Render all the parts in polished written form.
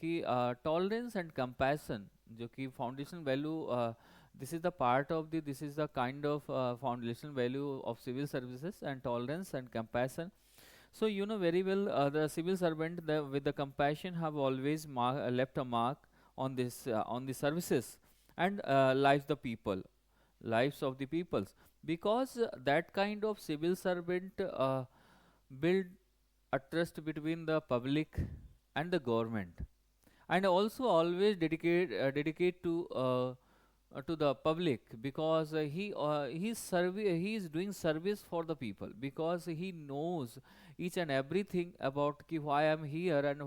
कि tolerance and compassion, जो कि foundation value, this is the part of the, this is the kind of foundation value of civil services, and tolerance and compassion. So you know very well, the civil servant with the compassion have always left a mark on this, on the services and lives of the peoples, because that kind of civil servant build a trust between the public and the government, and also always dedicate to the public, because he is doing service for the people, because he knows each and everything about ki why I am here, and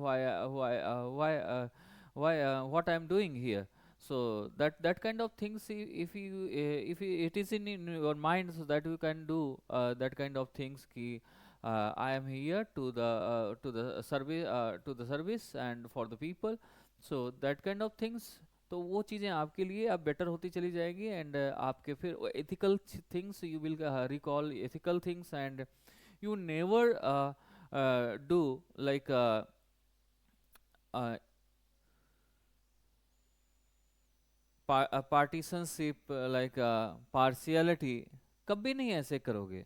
what I am doing here. So that kind of things, if it is in your mind, so that you can do that kind of things ki I am here to the service and for the people. So that kind of things, तो वो चीज़ें आपके लिए अब better होती चली जाएगी, and आपके फिर ethical things, you will recall ethical things, and you never do like uh, partisanship, like partiality, कभी नहीं ऐसे करोगे,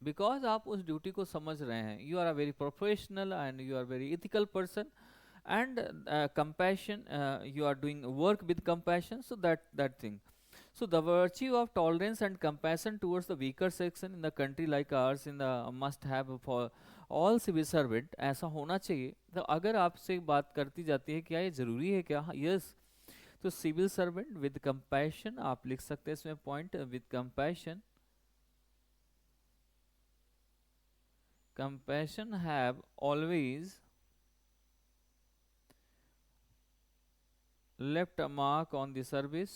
बिकॉज आप उस ड्यूटी को समझ रहे हैं, you are a very professional and you are very ethical person, and compassion, you are doing work with compassion, so that thing. So the virtue of tolerance and compassion towards the weaker section in the country like ours in the must have for all civil servant, ऐसा होना चाहिए. तो अगर आपसे बात करती जाती है क्या ये जरूरी है क्या, यस. तो सिविल सर्वेंट विद कंपैशन, आप लिख सकते हैं इसमें point, with compassion, compassion have always left a mark on the service,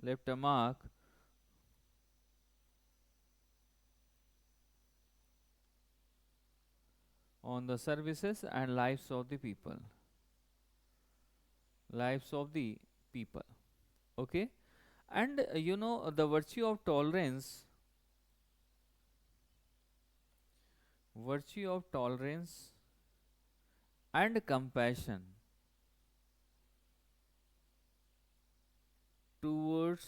left a mark on the services and lives of the people, lives of the people. Okay. And you know the virtue of tolerance, virtue of tolerance and compassion towards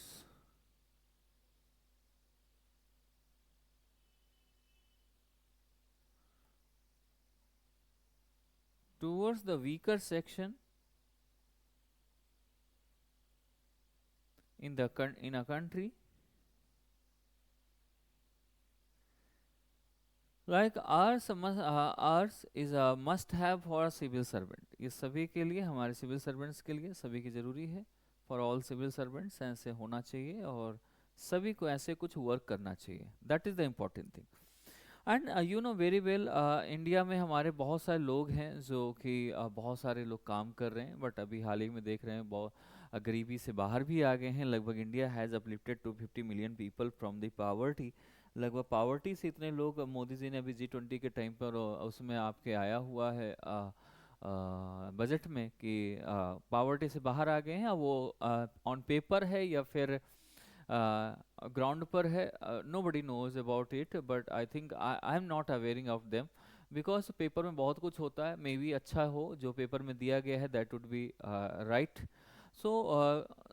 the weaker section in the in a country like ours is a must have for a civil servant. ये सभी के लिए, हमारे civil servants के लिए सभी की ज़रूरी है. फॉर ऑल सिविल सर्वेंट्स ऐसे होना चाहिए, और सभी को ऐसे कुछ वर्क करना चाहिए. That is the important thing. And you know very well, India में हमारे बहुत सारे लोग हैं जो कि बहुत सारे लोग काम कर रहे हैं, बट अभी हाल ही में देख रहे हैं बहुत गरीबी से बाहर भी आ गए हैं. लगभग India has uplifted 250 million people from the poverty. लगभग पावर्टी से इतने लोग, मोदी जी ने अभी G20 के टाइम पर उसमें आपके आया हुआ है बजट में कि पावर्टी से बाहर आ गए हैं. वो ऑन पेपर है या फिर ग्राउंड पर है, nobody knows about it, but I think I am not awaring of them, because paper में बहुत कुछ होता है, मे बी अच्छा हो जो पेपर में दिया गया है, दैट वुड बी राइट. सो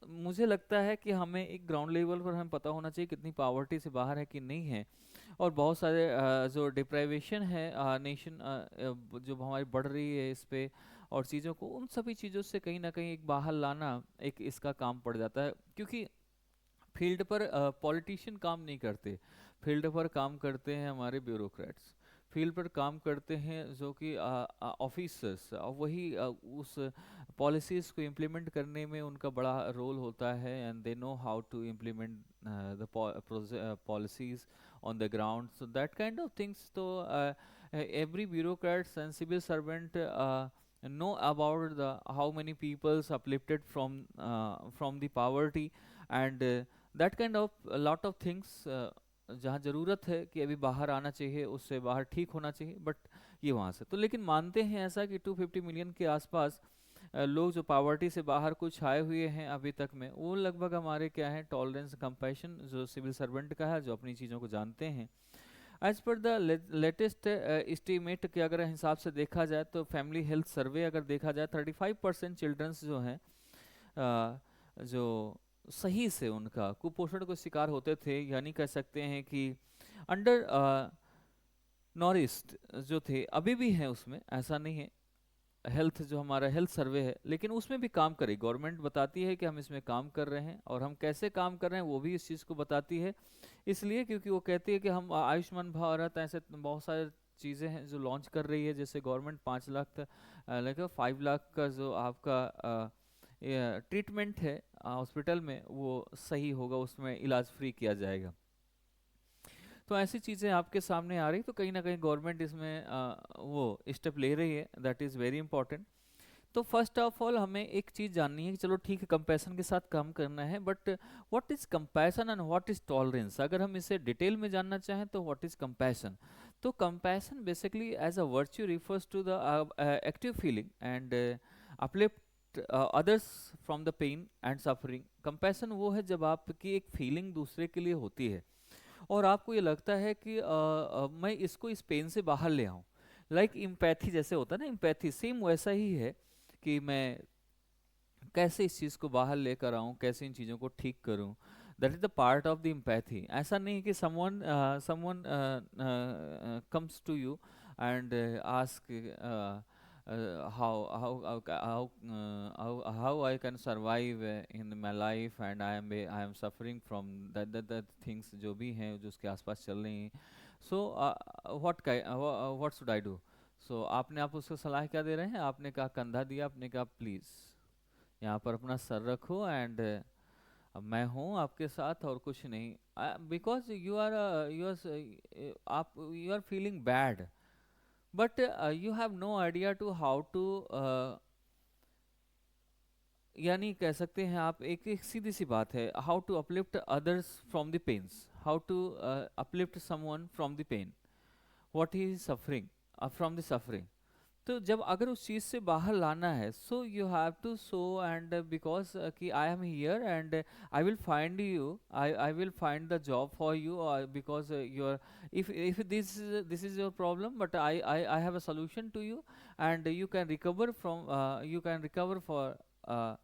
मुझे लगता है कि हमें एक ग्राउंड लेवल पर हमें पता होना चाहिए कितनी पावर्टी से बाहर है कि नहीं है, और बहुत सारे जो डिप्राइवेशन है नेशन जो हमारी बढ़ रही है इस पे, और चीज़ों को, उन सभी चीज़ों से कहीं ना कहीं एक बाहर लाना एक इसका काम पड़ जाता है. क्योंकि फील्ड पर पॉलिटिशियन काम नहीं करते, फील्ड पर काम करते हैं हमारे ब्यूरोक्रेट्स, फील्ड पर काम करते हैं जो कि ऑफिसर्स, वही उस पॉलिसीज़ को इम्प्लीमेंट करने में उनका बड़ा रोल होता है, and they know how to implement the policies on the ground, so that kind of things. So every bureaucrat and civil servant know about the how many peoples uplifted from the poverty, and that kind of a lot of things, जहाँ ज़रूरत है कि अभी बाहर आना चाहिए, उससे बाहर ठीक होना चाहिए, बट ये वहाँ से तो, लेकिन मानते हैं ऐसा कि 250 मिलियन के आसपास लोग जो पावर्टी से बाहर कुछ आए हुए हैं अभी तक में, वो लगभग हमारे क्या है, टॉलरेंस कंपैशन जो सिविल सर्वेंट का है, जो अपनी चीज़ों को जानते हैं. As per the latest estimate के अगर हिसाब से देखा जाए तो फैमिली हेल्थ सर्वे अगर देखा जाए 35% चिल्ड्रंस जो हैं जो सही से उनका कुपोषण को शिकार होते थे, यानी कह सकते हैं कि अंडर नॉरिस्ट जो थे अभी भी हैं उसमें, ऐसा नहीं है। हेल्थ जो हमारा हेल्थ सर्वे है, लेकिन उसमें भी काम करे, गवर्नमेंट बताती है कि हम इसमें काम कर रहे हैं, और हम कैसे काम कर रहे हैं वो भी इस चीज़ को बताती है। इसलिए क्योंकि वो कहती है कि हम आयुष्मान भारत ऐसे बहुत सारे चीज़ें हैं जो लॉन्च कर रही है, जैसे गवर्नमेंट 5 लाख लेकर 5 लाख का जो आपका ट्रीटमेंट है हॉस्पिटल में वो सही होगा, उसमें इलाज फ्री किया जाएगा। तो ऐसी चीज़ें आपके सामने आ रही, तो कहीं ना कहीं गवर्नमेंट इसमें वो स्टेप ले रही है, दैट इज़ वेरी इंपॉर्टेंट। तो फर्स्ट ऑफ ऑल हमें एक चीज़ जाननी है कि चलो ठीक है कंपैशन के साथ काम करना है, but what is compassion and what is tolerance, अगर हम इसे डिटेल में जानना चाहें तो व्हाट इज़ कंपैशन। तो compassion basically as a virtue refers to the active feeling and uplift others from the pain and suffering. Compassion वो है जब आपकी एक फीलिंग दूसरे के लिए होती है और आपको ये लगता है कि मैं इसको इस पेन से बाहर ले आऊं। लाइक इम्पैथी जैसे होता है ना, इम्पैथी सेम वैसा ही है कि मैं कैसे इस चीज़ को बाहर लेकर आऊं, कैसे इन चीज़ों को ठीक करूं। That is the part of the empathy. ऐसा नहीं कि someone someone comes to you and ask how I can survive in my life and I am suffering from that things जो भी हैं जो उसके आसपास चल रही हैं। So what should I do? So आपने आप उसको सलाह क्या दे रहे हैं? आपने कहा कंधा दिया, आपने कहा प्लीज यहाँ पर अपना सर रखो एंड मैं हूँ आपके साथ और कुछ नहीं, because you are feeling bad, but you have no idea to how to यानी कह सकते हैं आप, एक सीधी सी बात है, how to uplift others from the pains, how to uplift someone from the pain, what he is suffering from the suffering. तो जब अगर उस चीज़ से बाहर लाना है, so you have to so and because कि I am here and I will find you, I will find the job for you, because your if this is your problem, but I have a solution to you and you can recover from you can recover for uh,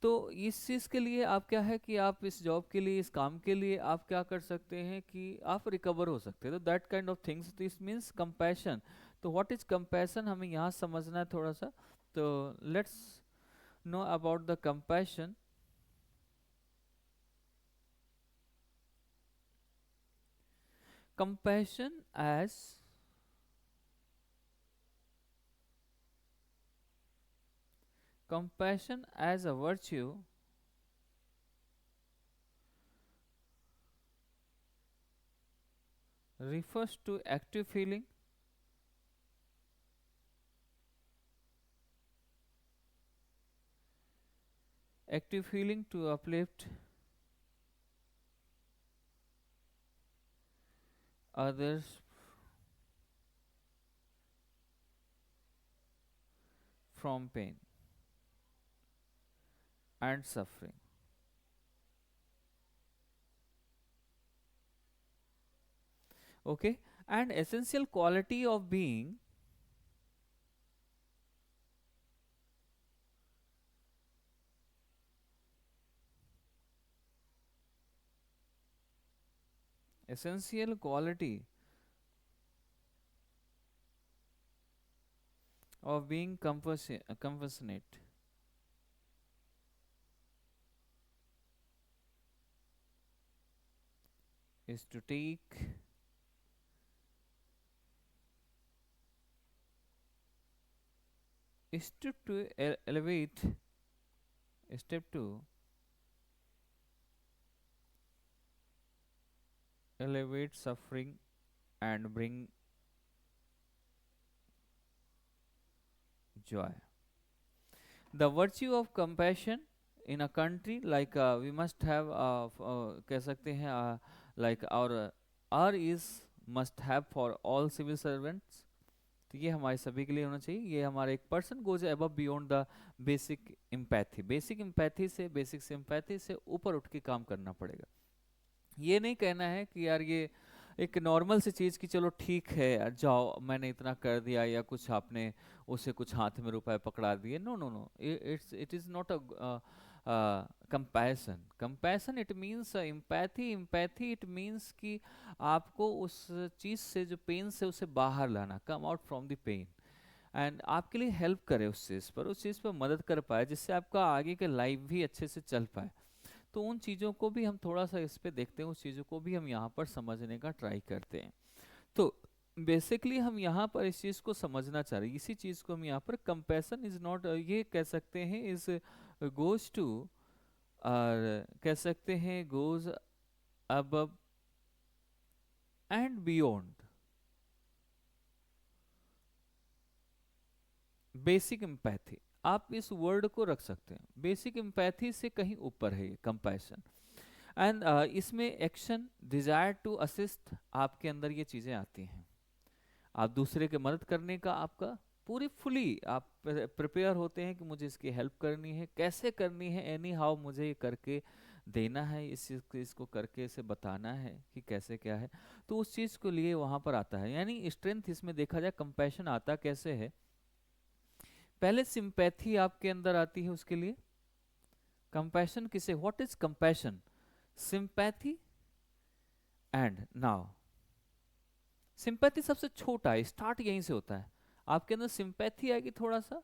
तो इस चीज़ के लिए आप क्या है कि आप इस जॉब के लिए, इस काम के लिए आप क्या कर सकते हैं कि आप रिकवर हो सकते हैं। तो that kind of things, this means compassion. तो व्हाट इज कंपैशन हमें यहाँ समझना है थोड़ा सा। तो let's know about the compassion. Compassion as a virtue refers to active feeling to uplift others from pain and suffering. Okay, and essential quality of being essential quality of being compassionate is to take elevate step 2 elevate suffering and bring joy. The virtue of compassion in a country like we must have कह सकते हैं like our is must have for all civil servants। तो ये हमारे सभी के लिए होना चाहिए। ये हमारा एक person goes above beyond the basic empathy, basic empathy से, बेसिक सिंपैथी से ऊपर उठ के काम करना पड़ेगा। ये नहीं कहना है कि यार ये एक नॉर्मल सी चीज कि चलो ठीक है यार, जाओ मैंने इतना कर दिया, या कुछ आपने उसे कुछ हाथ में रुपए पकड़ा दिए, no no no, it is not a compassion. Compassion it means empathy. Empathy it means कि आपको उस चीज से, जो पेन से, उसे बाहर लाना, come out from the pain, and आपके लिए हेल्प करे उस चीज़ पर, उस चीज़ पर मदद कर पाए, जिससे आपका आगे के लाइफ भी अच्छे से चल पाए। तो उन चीज़ों को भी हम थोड़ा सा इस पे देखते हैं, उस चीज़ों को भी हम यहाँ पर समझने का ट्राई करते हैं। तो बेसिकली हम यहाँ पर इस चीज़ को समझना चाह रहे हैं, इसी चीज़ को हम यहाँ पर कंपैशन इज नॉट, ये कह सकते हैं इज गोज टू, और कह सकते हैं goes above and beyond basic empathy. आप इस वर्ड को रख सकते हैं, बेसिक एम्पैथी से कहीं ऊपर है ये कंपैशन। एंड इसमें एक्शन, डिजायर टू असिस्ट, आपके अंदर ये चीजें आती हैं। आप दूसरे के मदद करने का आपका पूरी फुली आप प्रिपेयर होते हैं कि मुझे इसकी हेल्प करनी है, कैसे करनी है, एनी हाउ मुझे ये करके देना है, इस चीज को, इसको करके इसे बताना है कि कैसे क्या है। तो उस चीज को लिए वहां पर आता है, यानी स्ट्रेंथ इसमें देखा जाए कंपैशन आता कैसे है। पहले सिंपैथी आपके अंदर आती है, उसके लिए कंपैशन किसे, what is compassion, sympathy and now. Sympathy सबसे छोटा है, स्टार्ट यहीं से होता है, आपके अंदर सिंपैथी आएगी थोड़ा सा,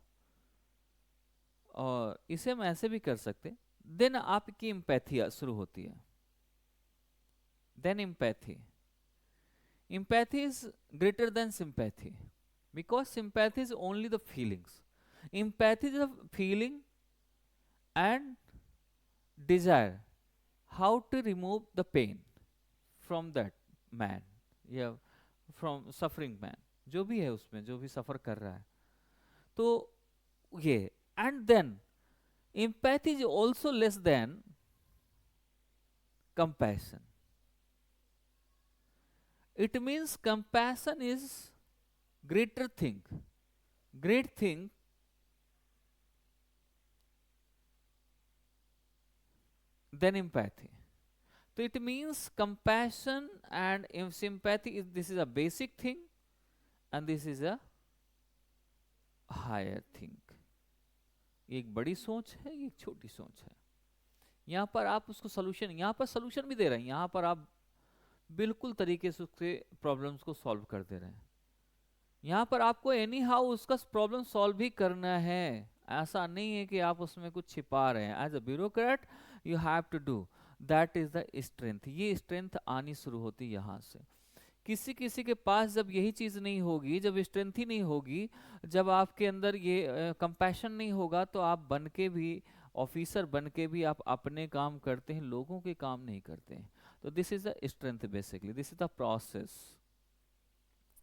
और इसे हम ऐसे भी कर सकते हैं, देन आपकी एम्पैथी शुरू होती है, then empathy. Empathy is greater than sympathy, because sympathy is only the feelings, empathy is the feeling and desire how to remove the pain from that man, या from suffering man, जो भी है उसमें, जो भी सफर कर रहा है। तो ये, and then empathy is also less than compassion. It means compassion is greater thing, great thing than empathy. So it means compassion and sympathy is, this is a basic thing and this is a higher thing. एक बड़ी सोच है, एक छोटी सोच है। यहाँ पर आप उसको सोल्यूशन, यहाँ पर सोल्यूशन भी दे रहे हैं, यहाँ पर आप बिल्कुल तरीके से उसके प्रॉब्लम्स को सॉल्व कर दे रहे हैं। यहाँ पर आपको एनी हाउ उसका प्रॉब्लम सॉल्व भी करना है, ऐसा नहीं है कि आप उसमें कुछ छिपा रहे हैं। As a bureaucrat you have to do that, is the strength. ये स्ट्रेंथ आनी शुरू होती यहाँ से। किसी किसी के पास जब यही चीज नहीं होगी, जब स्ट्रेंथ ही नहीं होगी, जब आपके अंदर ये कंपैशन नहीं होगा, तो आप बन के भी, ऑफिसर बन के भी आप अपने काम करते हैं, लोगों के काम नहीं करते हैं। तो this is the strength, basically this is the process.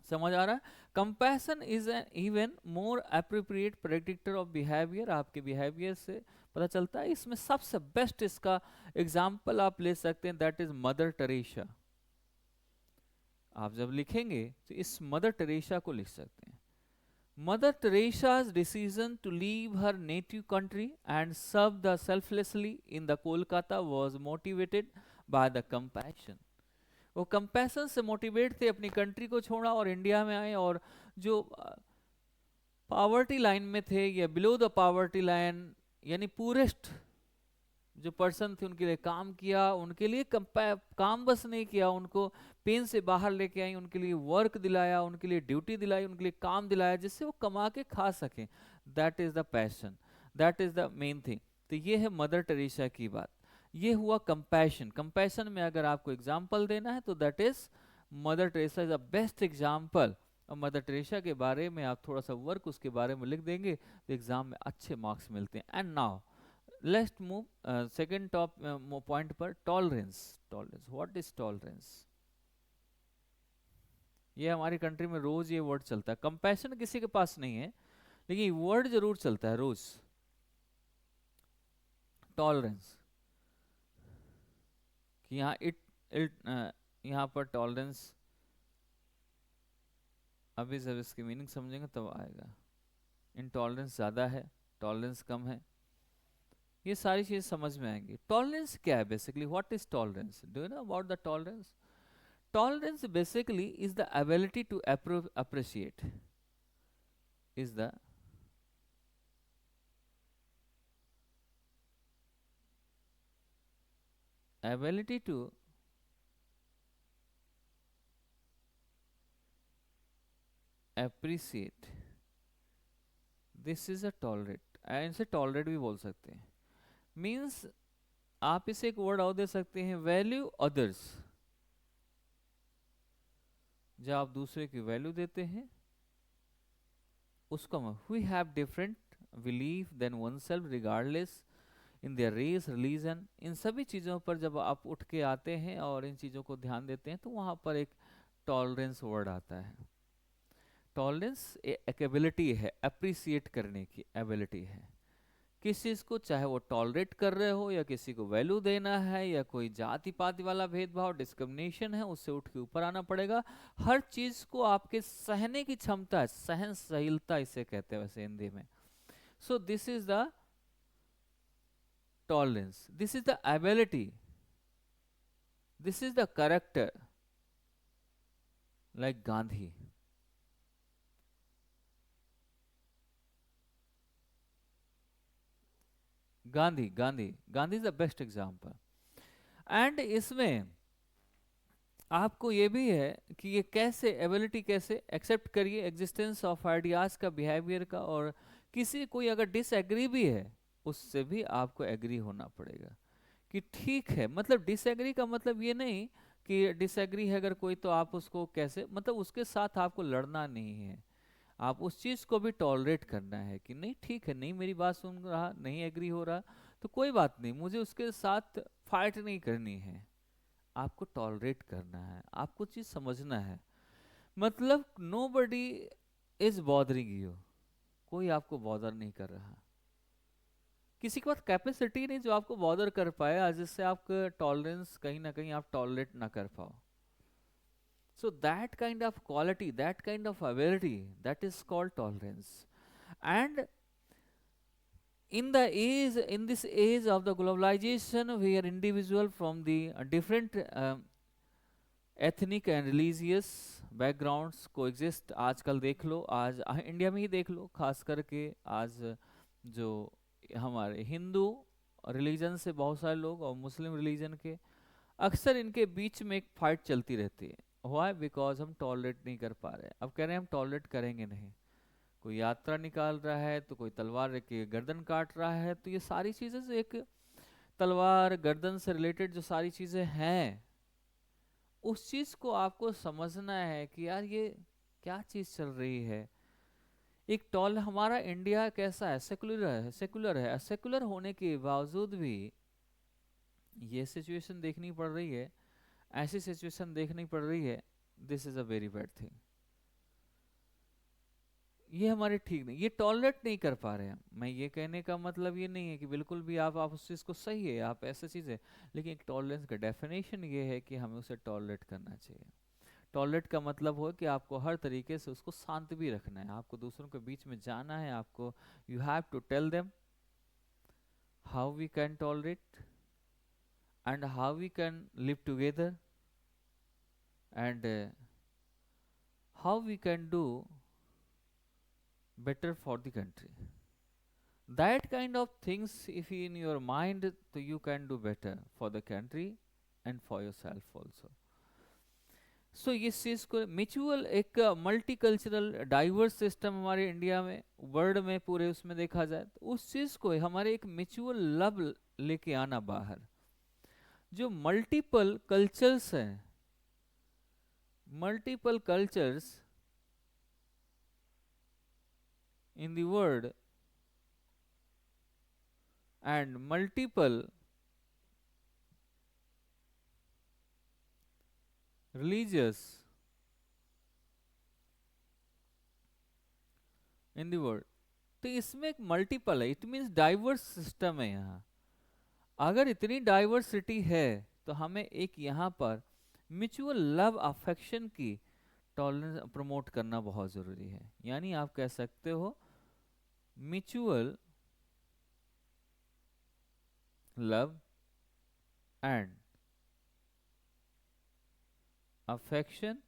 समझ आ रहा है? Compassion is an even more appropriate predictor of behaviour, आपके बिहेवियर से पता चलता है। इसमें सबसे बेस्ट इसका एग्जाम्पल आप ले सकते हैं, दैट इज मदर टेरेसा। आप जब लिखेंगे तो इस मदर टेरेसा को लिख सकते हैं। Mother Teresa's decision to leave her native country and serve the selflessly in the Kolkata was motivated by the compassion. वो कंपैशन से मोटिवेट थे, अपनी कंट्री को छोड़ा और इंडिया में आए, और जो पावर्टी लाइन में थे या बिलो द पावर्टी लाइन, यानी पूरेस्ट जो पर्सन थे, उनके लिए काम किया। उनके लिए काम बस नहीं किया, उनको पेन से बाहर लेके आई, उनके लिए वर्क दिलाया, उनके लिए ड्यूटी दिलाई, उनके लिए काम दिलाया, जिससे वो कमा के खा सकें। That is the passion, that is the main thing. तो ये है मदर टेरेसा की बात। ये हुआ कंपैशन। कंपैशन में अगर आपको एग्जाम्पल देना है तो that is mother Teresa is the best example. और मदर टेरेसा के बारे में आप थोड़ा सा वर्क उसके बारे में लिख देंगे तो एग्जाम में अच्छे मार्क्स मिलते हैं। And now let's move second top point पर, tolerance. Tolerance, what is tolerance? ये हमारी कंट्री में रोज ये वर्ड चलता है। कंपैशन किसी के पास नहीं है, लेकिन वर्ड जरूर चलता है रोज, टॉलरेंस। कि यहाँ यहाँ पर टॉलरेंस, अभी जब इसकी मीनिंग समझेंगे तब आएगा। इनटॉलरेंस ज्यादा है, टॉलरेंस कम है, ये सारी चीजें समझ में आएंगी। टॉलरेंस क्या है basically, what is tolerance? Do you know about the tolerance? Tolerance basically is the ability to appreciate, is the ability to appreciate. This is a tolerate, इनसे टॉलरेट भी बोल सकते हैं। मीन्स आप इसे एक वर्ड और दे सकते हैं, वैल्यू अदर्स। जब आप दूसरे की वैल्यू देते हैं उसको हम, we have different belief than one self regardless in their race religion. इन सभी चीज़ों पर जब आप उठ के आते हैं और इन चीज़ों को ध्यान देते हैं तो वहाँ पर एक टॉलरेंस वर्ड आता है। टॉलरेंस एक एबिलिटी है, अप्रिसिएट करने की एबिलिटी है किस चीज़ को, चाहे वो टॉलरेट कर रहे हो या किसी को वैल्यू देना है या कोई जाति पाति वाला भेदभाव डिस्क्रिमिनेशन है, उससे उठ के ऊपर आना पड़ेगा। हर चीज़ को आपके सहने की क्षमता है, सहनशीलता इसे कहते हैं वैसे हिंदी में। So this is the tolerance, this is the ability, this is the character. Like Gandhi, Gandhi Gandhi Gandhi is the best example. And इसमें आपको ये भी है कि ये कैसे एबिलिटी कैसे एक्सेप्ट करिए एग्जिस्टेंस ऑफ आइडियाज का, बिहेवियर का, और किसी कोई अगर डिसएग्री भी है उससे भी आपको एग्री होना पड़ेगा कि ठीक है। मतलब डिसएग्री का मतलब ये नहीं कि डिसएग्री है अगर कोई तो आप उसको कैसे, मतलब उसके साथ आपको लड़ना नहीं है, आप उस चीज को भी टॉलरेट करना है कि नहीं ठीक है, नहीं मेरी बात सुन रहा, नहीं एग्री हो रहा तो कोई बात नहीं, मुझे उसके साथ फाइट नहीं करनी है, आपको टॉलरेट करना है, आपको चीज समझना है। मतलब nobody is bothering you, कोई आपको बॉदर नहीं कर रहा, किसी के पास कैपेसिटी नहीं जो आपको बॉदर कर पाए आज, जिससे आपका टॉलरेंस कहीं ना कहीं आप टॉलरेट ना कर पाओ। So that kind of quality, that kind of ability, that is called tolerance. And in this age of the globalization, where individual from the different ethnic and religious backgrounds coexist, आजकल देख लो, आज India में ही देख लो, खास करके आज जो हमारे हिंदू रिलीजन से बहुत सारे लोग और मुस्लिम रिलीजन के, अक्सर इनके बीच में एक फाइट चलती रहती है। व्हाई? बिकॉज हम टॉलरेट नहीं कर पा रहे। अब कह रहे हैं हम टॉलरेट करेंगे नहीं, कोई यात्रा निकाल रहा है तो कोई तलवार के गर्दन काट रहा है, तो ये सारी चीजें जो एक तलवार गर्दन से रिलेटेड जो सारी चीजें हैं, उस चीज को आपको समझना है कि यार ये क्या चीज चल रही है। एक टॉल हमारा इंडिया कैसा है, सेकुलर है, सेकुलर है, सेकुलर होने के बावजूद भी ये सिचुएशन देखनी पड़ रही है, ऐसी सिचुएशन देखनी पड़ रही है, this is a very bad thing. ये हमारे ठीक नहीं, ये टॉलरेट नहीं कर पा रहे हैं। मैं ये कहने का मतलब ये नहीं है कि बिल्कुल भी आप उस चीज़ को सही है, आप ऐसा चीज़ है, लेकिन एक टॉलरेंस का डेफिनेशन ये है कि हमें उसे टॉलरेट करना चाहिए। टॉलरेट का मतलब हो कि आपको हर तरीके से उसको शांत भी रखना है, आपको दूसरों के बीच में जाना है, आपको you have to tell them how we can tolerate and how we can live together and how we can do better for the country. That kind of things if in your mind, so you can do better for the country and for yourself also. So इस चीज को mutual एक multi cultural diverse system हमारे India में, world में पूरे उसमें देखा जाए तो उस चीज को हमारे एक म्यूचुअल लव लेके आना बाहर। जो मल्टीपल कल्चर्स हैं, multiple cultures in the world and multiple religious in the world, तो इसमें एक मल्टीपल है, इट मीन्स डाइवर्स सिस्टम है यहाँ। अगर इतनी डाइवर्सिटी है तो हमें एक यहाँ पर म्यूचुअल लव अफेक्शन की टॉलरेंस प्रमोट करना बहुत जरूरी है। यानी आप कह सकते हो mutual love and affection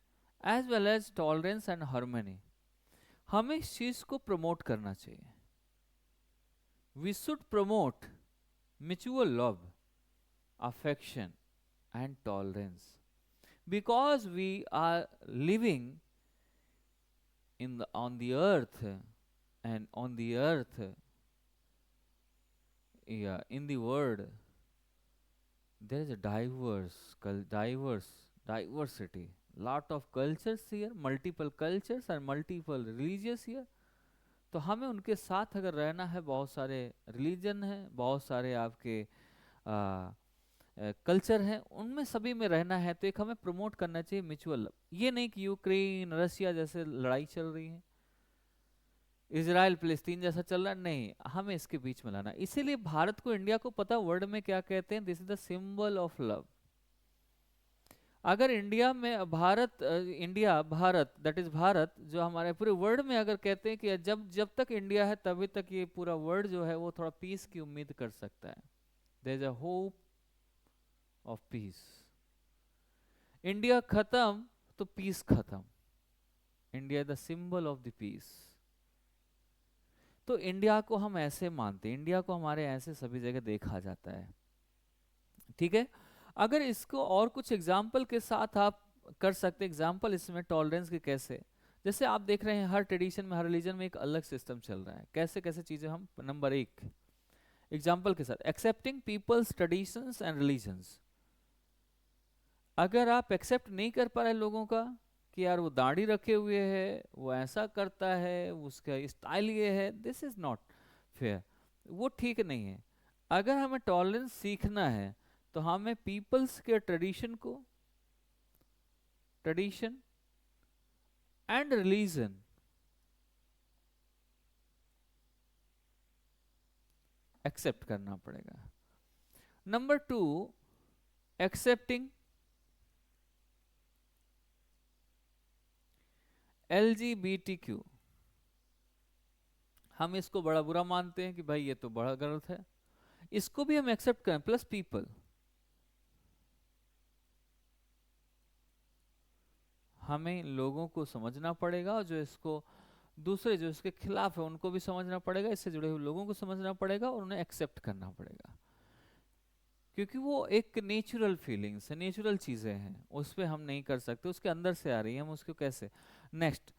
as well as tolerance and harmony. हमें इस चीज को प्रमोट करना चाहिए। We should promote mutual love, affection and tolerance, because we are living on the earth, and on the earth, yeah, in the world there is a diversity, lot of cultures here, multiple cultures and multiple religions here। तो हमें उनके साथ अगर रहना है, बहुत सारे religion हैं, बहुत सारे आपके कल्चर हैं, उनमें सभी में रहना है, तो एक हमें प्रमोट करना चाहिए म्यूचुअल। ये नहीं कि यूक्रेन रशिया जैसे लड़ाई चल रही है, इजराइल फिलिस्तीन जैसा चल रहा है, नहीं, हमें इसके बीच में लाना। इसीलिए भारत को, इंडिया को पता वर्ल्ड में क्या कहते हैं, this is the symbol of love. अगर इंडिया में Bharat, India Bharat, that is Bharat, जो हमारे पूरे वर्ल्ड में अगर कहते हैं कि जब जब तक इंडिया है तभी तक ये पूरा वर्ल्ड जो है वो थोड़ा पीस की उम्मीद कर सकता है। There is a hope of peace. India खत्म तो पीस खत्म। India the symbol of the peace. तो इंडिया को हम ऐसे मानते हैं, इंडिया को हमारे ऐसे सभी जगह देखा जाता है, ठीक है। अगर इसको और कुछ एग्जाम्पल के साथ आप कर सकते हैं, एग्जाम्पल इसमें टॉलरेंस के कैसे, जैसे आप देख रहे हैं हर ट्रेडिशन में, हर रिलीजन में एक अलग सिस्टम चल रहा है, कैसे कैसे चीजें हम, नंबर 1 एग्जाम्पल के साथ, accepting peoples traditions and religions. अगर आप एक्सेप्ट नहीं कर पा रहे लोगों का कि यार वो दाढ़ी रखे हुए है, वो ऐसा करता है, उसका स्टाइल ये है, दिस इज नॉट फेयर, वो ठीक नहीं है। अगर हमें टॉलरेंस सीखना है तो हमें पीपल्स के ट्रेडिशन को, ट्रेडिशन एंड रिलीजन एक्सेप्ट करना पड़ेगा। Number 2, accepting LGBTQ। हम इसको बड़ा बुरा मानते हैं कि भाई ये तो बड़ा गलत है, इसको भी हम एक्सेप्ट करें, प्लस पीपल। हमें लोगों को समझना पड़ेगा, और जो इसको दूसरे जो इसके खिलाफ है उनको भी समझना पड़ेगा, इससे जुड़े हुए लोगों को समझना पड़ेगा और उन्हें एक्सेप्ट करना पड़ेगा, क्योंकि वो एक नेचुरल फीलिंग्स है, नेचुरल चीजें हैं, उस पर हम नहीं कर सकते, उसके अंदर से आ रही है, हम उसको कैसे। Next,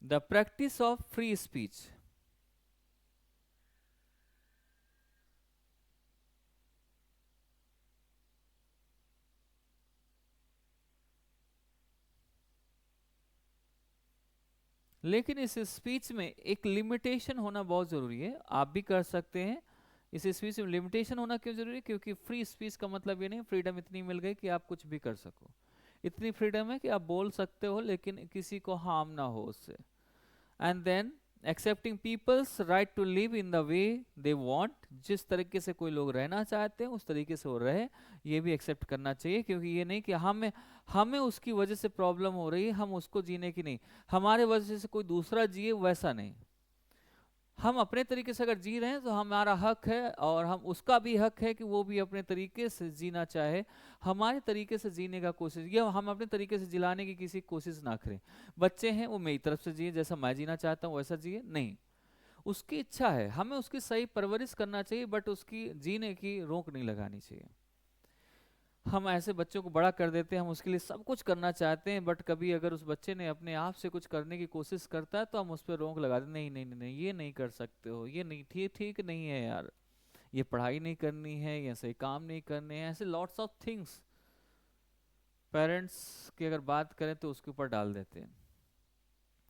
the practice of free speech. लेकिन इस स्पीच में एक लिमिटेशन होना बहुत जरूरी है। आप भी कर सकते हैं, इस स्पीच में लिमिटेशन होना क्यों जरूरी है, क्योंकि फ्री स्पीच का मतलब ये नहीं फ्रीडम इतनी मिल गई कि आप कुछ भी कर सको, इतनी फ्रीडम है कि आप बोल सकते हो लेकिन किसी को हार्म ना हो उससे। And then accepting people's right to live in the way they want, जिस तरीके से कोई लोग रहना चाहते हैं उस तरीके से वो रहे, ये भी एक्सेप्ट करना चाहिए। क्योंकि ये नहीं कि हमें हमें उसकी वजह से प्रॉब्लम हो रही है, हम उसको जीने की नहीं, हमारे वजह से कोई दूसरा जिए, वैसा नहीं। हम अपने तरीके से अगर जी रहे हैं तो हमारा हक है, और हम उसका भी हक है कि वो भी अपने तरीके से जीना चाहे, हमारे तरीके से जीने का कोशिश, ये हम अपने तरीके से जिलाने की किसी कोशिश ना करें। बच्चे हैं वो मेरी तरफ से जिए, जैसा मैं जीना चाहता हूँ वैसा जिए, नहीं, उसकी इच्छा है, हमें उसकी सही परवरिश करना चाहिए, बट उसकी जीने की रोक नहीं लगानी चाहिए। हम ऐसे बच्चों को बड़ा कर देते हैं, हम उसके लिए सब कुछ करना चाहते हैं, बट कभी अगर उस बच्चे ने अपने आप से कुछ करने की कोशिश करता है तो हम उस पर रोक लगा देते, नहीं नहीं नहीं नहीं, ये नहीं कर सकते हो, ये नहीं, ठीक ठीक नहीं है यार, ये पढ़ाई नहीं करनी है, ये सही काम नहीं करने हैं, ऐसे लॉट्स ऑफ थिंग्स पेरेंट्स की अगर बात करें तो उसके ऊपर डाल देते हैं,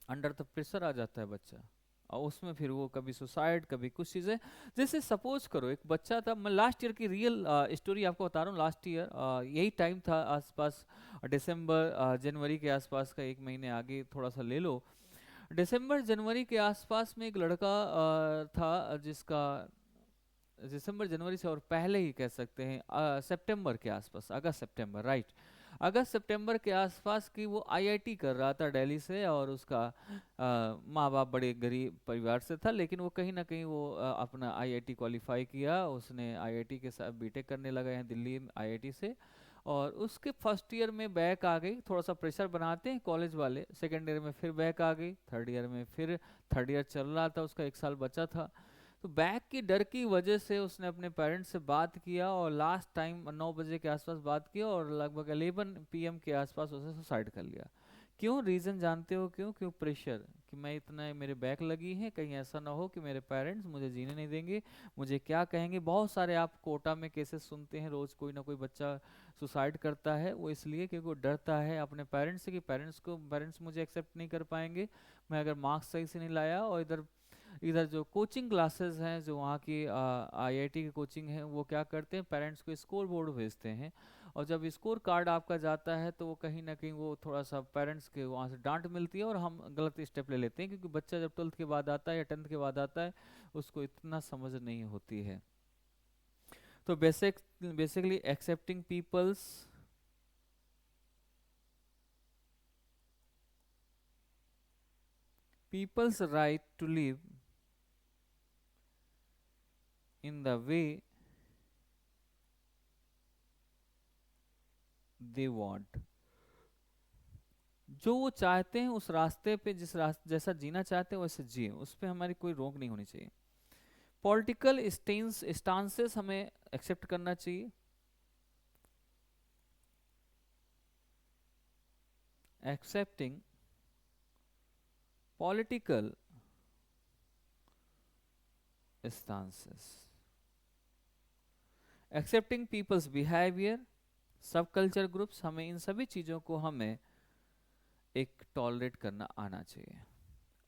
अंडर द प्रेशर आ जाता है बच्चा, और उसमें फिर वो कभी सुसाइड, कभी कुछ चीज़ें। जैसे सपोज करो एक बच्चा था, मैं लास्ट ईयर की रियल स्टोरी आपको बता रहा हूँ, लास्ट ईयर यही टाइम था आसपास, दिसंबर जनवरी के आसपास का, एक महीने आगे थोड़ा सा ले लो, दिसंबर जनवरी के आसपास में एक लड़का था जिसका, दिसंबर जनवरी से और पहले ही कह सकते हैं, सितंबर के आसपास, अगस्त सितंबर, राइट, अगस्त सितंबर के आसपास की वो आईआईटी कर रहा था दिल्ली से, और उसका माँ बाप बड़े गरीब परिवार से था, लेकिन वो कहीं ना कहीं वो अपना आईआईटी क्वालिफाई किया, उसने आईआईटी के साथ बीटेक करने लगा है दिल्ली आईआईटी से, और उसके फर्स्ट ईयर में बैक आ गई, थोड़ा सा प्रेशर बनाते हैं कॉलेज वाले, सेकेंड ईयर में फिर बैक आ गई, थर्ड ईयर में फिर, थर्ड ईयर चल रहा था, उसका एक साल बचा था, तो बैक की डर की वजह से उसने अपने पेरेंट्स से बात किया और लास्ट टाइम 9 बजे के आसपास बात किया और लगभग 11 PM के आसपास उसने सुसाइड कर लिया। क्यों? रीज़न जानते हो क्यों? क्यों? प्रेशर, कि मैं इतना, मेरे बैक लगी है, कहीं ऐसा ना हो कि मेरे पेरेंट्स मुझे जीने नहीं देंगे, मुझे क्या कहेंगे। बहुत सारे आप कोटा में केसेस सुनते हैं, रोज़ कोई ना कोई बच्चा सुसाइड करता है, वो इसलिए क्योंकि वो डरता है अपने पेरेंट्स से कि पेरेंट्स मुझे एक्सेप्ट नहीं कर पाएंगे, मैं अगर मार्क्स सही से नहीं लाया। और इधर इधर जो कोचिंग क्लासेस हैं, जो वहाँ की आईआईटी की कोचिंग है, वो क्या करते हैं, पेरेंट्स को स्कोर बोर्ड भेजते हैं, और जब स्कोर कार्ड आपका जाता है तो वो कहीं ना कहीं वो थोड़ा सा पेरेंट्स के वहाँ से डांट मिलती है और हम गलत स्टेप ले लेते हैं, क्योंकि बच्चा जब 12th के बाद आता है या 10th के बाद आता है, उसको इतना समझ नहीं होती है। तो basically accepting people's right to live in the way they want, जो वो चाहते हैं उस रास्ते पे, जिस रास्ते जैसा जीना चाहते हैं वैसे जिए, उस पर हमारी कोई रोक नहीं होनी चाहिए। पॉलिटिकल स्टांसेस हमें एक्सेप्ट करना चाहिए। Accepting political stances, accepting peoples behaviour, सब कल्चर ग्रुप्स, हमें इन सभी चीज़ों को हमें एक टॉलरेट करना आना चाहिए।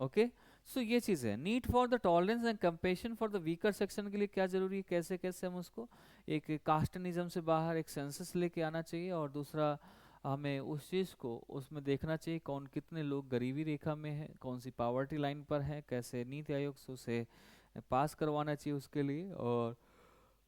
ओके, सो ये चीज़ है। Need for the tolerance and compassion for the weaker section के लिए क्या जरूरी है, कैसे कैसे हम उसको एक कास्टनिज्म से बाहर एक सेंसस लेके आना चाहिए, और दूसरा हमें उस चीज़ को उसमें देखना चाहिए कौन कितने लोग गरीबी रेखा में है, कौन सी पावर्टी लाइन पर है, कैसे नीति आयोग से उसे पास करवाना चाहिए उसके लिए, और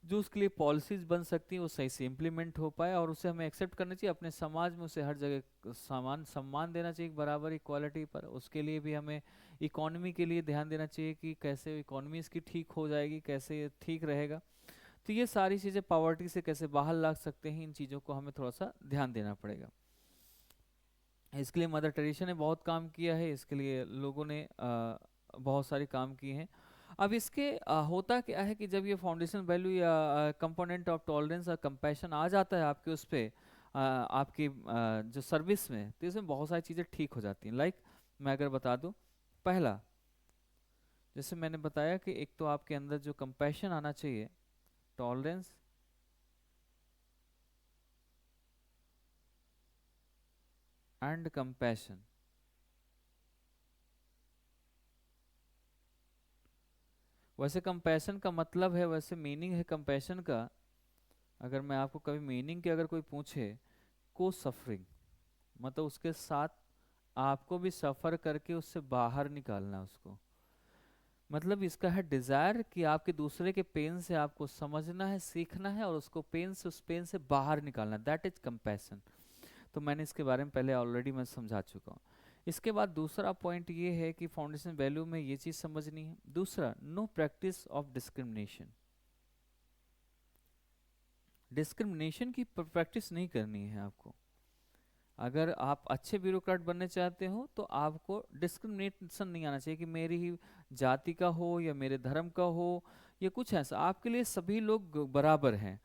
जो उसके लिए पॉलिसीज बन सकती हैं वो सही से इम्प्लीमेंट हो पाए, और उसे हमें एक्सेप्ट करना चाहिए अपने समाज में, उसे हर जगह समान सम्मान देना चाहिए बराबर इक्वालिटी पर। उसके लिए भी हमें इकोनॉमी के लिए ध्यान देना चाहिए कि कैसे इकोनॉमी इसकी ठीक हो जाएगी, कैसे ये ठीक रहेगा। तो ये सारी चीज़ें पॉवर्टी से कैसे बाहर ला सकते हैं, इन चीज़ों को हमें थोड़ा सा ध्यान देना पड़ेगा। इसके लिए मदर टेरेसा ने बहुत काम किया है, इसके लिए लोगों ने बहुत सारे काम किए हैं। अब इसके होता क्या है कि जब ये फाउंडेशन वैल्यू या कंपोनेंट ऑफ टॉलरेंस और कंपैशन आ जाता है आपके उस पे आपकी जो सर्विस में, तो इसमें बहुत सारी चीज़ें ठीक हो जाती हैं। लाइक मैं अगर बता दूं, पहला, जैसे मैंने बताया कि एक तो आपके अंदर जो कंपैशन आना चाहिए, टॉलरेंस एंड कंपैशन। वैसे कंपैशन का मतलब है, वैसे मीनिंग है कंपैशन का, अगर मैं आपको कभी मीनिंग के अगर कोई पूछे, को सफरिंग, मतलब उसके साथ आपको भी सफर करके उससे बाहर निकालना उसको, मतलब इसका है डिजायर कि आपके दूसरे के पेन से आपको समझना है, सीखना है, और उसको पेन से, उस पेन से बाहर निकालना, दैट इज कंपैशन। तो मैंने इसके बारे में पहले ऑलरेडी मैं समझा चुका हूँ। इसके बाद दूसरा पॉइंट ये है कि फाउंडेशन वैल्यू में ये चीज़ समझनी है। दूसरा, know practice of discrimination, discrimination की प्रैक्टिस नहीं करनी है आपको। अगर आप अच्छे ब्यूरोक्रेट बनने चाहते हो तो आपको डिस्क्रिमिनेशन नहीं आना चाहिए कि मेरी ही जाति का हो या मेरे धर्म का हो या कुछ ऐसा, आपके लिए सभी लोग बराबर हैं।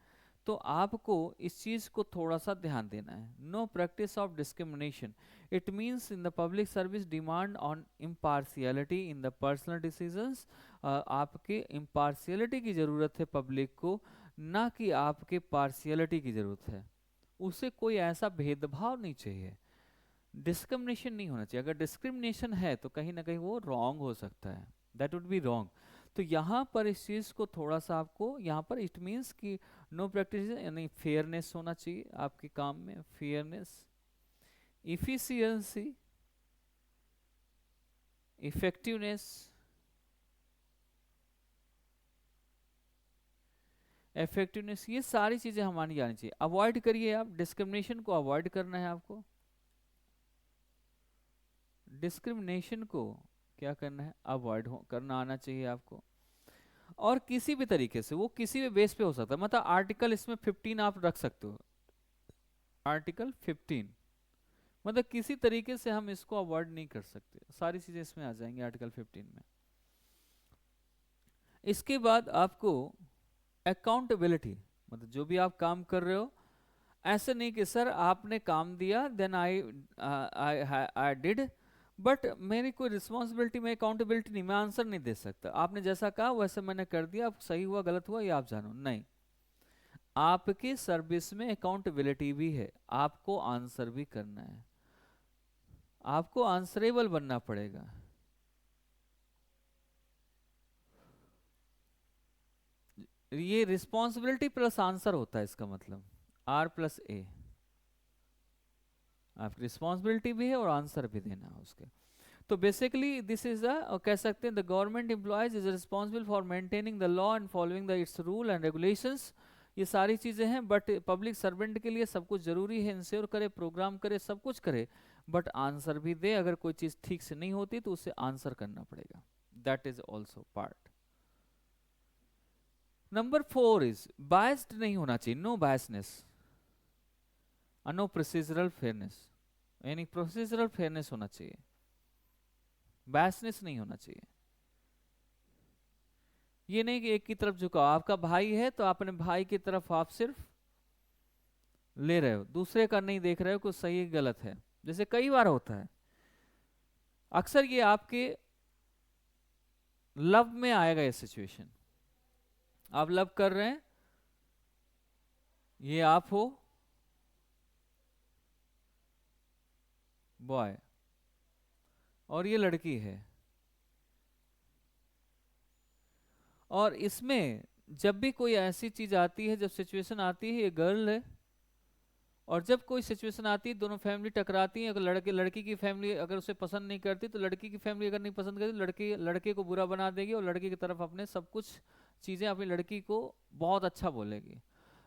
तो आपको इस चीज़ को थोड़ा सा ध्यान देना है। Know practice of discrimination, it means in the public service demand on impartiality in the personal decisions. आपके इम्पार्शियलिटी की ज़रूरत है पब्लिक को, ना कि आपके पार्शियलिटी की ज़रूरत है। उसे कोई ऐसा भेदभाव नहीं चाहिए, डिस्क्रिमिनेशन नहीं होना चाहिए। अगर डिस्क्रिमिनेशन है तो कहीं ना कहीं वो रॉन्ग हो सकता है, दैट वुड बी रॉन्ग। तो यहाँ पर इस चीज़ को थोड़ा सा आपको, यहाँ पर इट मीन्स कि नो प्रैक्टिस यानी फेयरनेस होना चाहिए आपके काम में, फेयरनेस, इफिशियंसी, इफेक्टिवनेस, इफेक्टिवनेस, ये सारी चीज़ें हमारी आनी चाहिए। अवॉइड करिए, आप डिस्क्रिमिनेशन को अवॉइड करना है आपको, डिस्क्रिमिनेशन को क्या करना है, अवॉइड करना आना चाहिए आपको। और किसी भी तरीके से, वो किसी भी बेस पे हो सकता है, मतलब आर्टिकल इसमें 15 आप रख सकते हो, आर्टिकल 15, मतलब किसी तरीके से हम इसको अवॉइड नहीं कर सकते, सारी चीजें इसमें आ जाएंगी आर्टिकल 15 में। इसके बाद आपको अकाउंटेबिलिटी, मतलब जो भी आप काम कर रहे हो, ऐसे नहीं कि सर आपने काम दिया देन आई डिड, बट मेरी कोई रिस्पॉन्सिबिलिटी में अकाउंटेबिलिटी नहीं, मैं आंसर नहीं दे सकता, आपने जैसा कहा वैसे मैंने कर दिया, अब सही हुआ गलत हुआ ये आप जानो, नहीं। आपकी सर्विस में अकाउंटेबिलिटी भी है, आपको आंसर भी करना है, आपको आंसरेबल बनना पड़ेगा। ये रिस्पॉन्सिबिलिटी प्लस आंसर होता है, इसका मतलब R+A, आप रिस्पॉन्सिबिलिटी भी है और आंसर भी देना है उसके। तो बेसिकली दिस इज कह सकते हैं the government employees is responsible for maintaining the law and following the it's rule and regulations, ये सारी चीजें हैं, बट पब्लिक सर्वेंट के लिए सब कुछ जरूरी है, इंश्योर करे, प्रोग्राम करे, सब कुछ करे, बट आंसर भी दे, अगर कोई चीज ठीक से नहीं होती तो उसे आंसर करना पड़ेगा, that is also part. Number 4 is biased नहीं होना चाहिए, no biasness, no procedural fairness, यानी प्रोसीजरल फेयरनेस होना चाहिए, बायसनेस नहीं होना चाहिए। ये नहीं कि एक की तरफ झुकाओ, आपका भाई है तो अपने भाई की तरफ आप सिर्फ ले रहे हो, दूसरे का नहीं देख रहे हो कुछ सही गलत है, जैसे कई बार होता है, अक्सर ये आपके लव में आएगा ये सिचुएशन, आप लव कर रहे हैं, ये आप हो बॉय और ये लड़की है, और इसमें जब भी कोई ऐसी चीज आती है, जब सिचुएशन आती है, ये गर्ल है, और जब कोई सिचुएशन आती है दोनों फैमिली टकराती है, अगर लड़की की फैमिली अगर उसे पसंद नहीं करती तो लड़की की फैमिली अगर नहीं पसंद करती तो लड़के को बुरा बना देगी, और लड़की की तरफ अपने सब कुछ चीजें अपनी लड़की को बहुत अच्छा बोलेगी।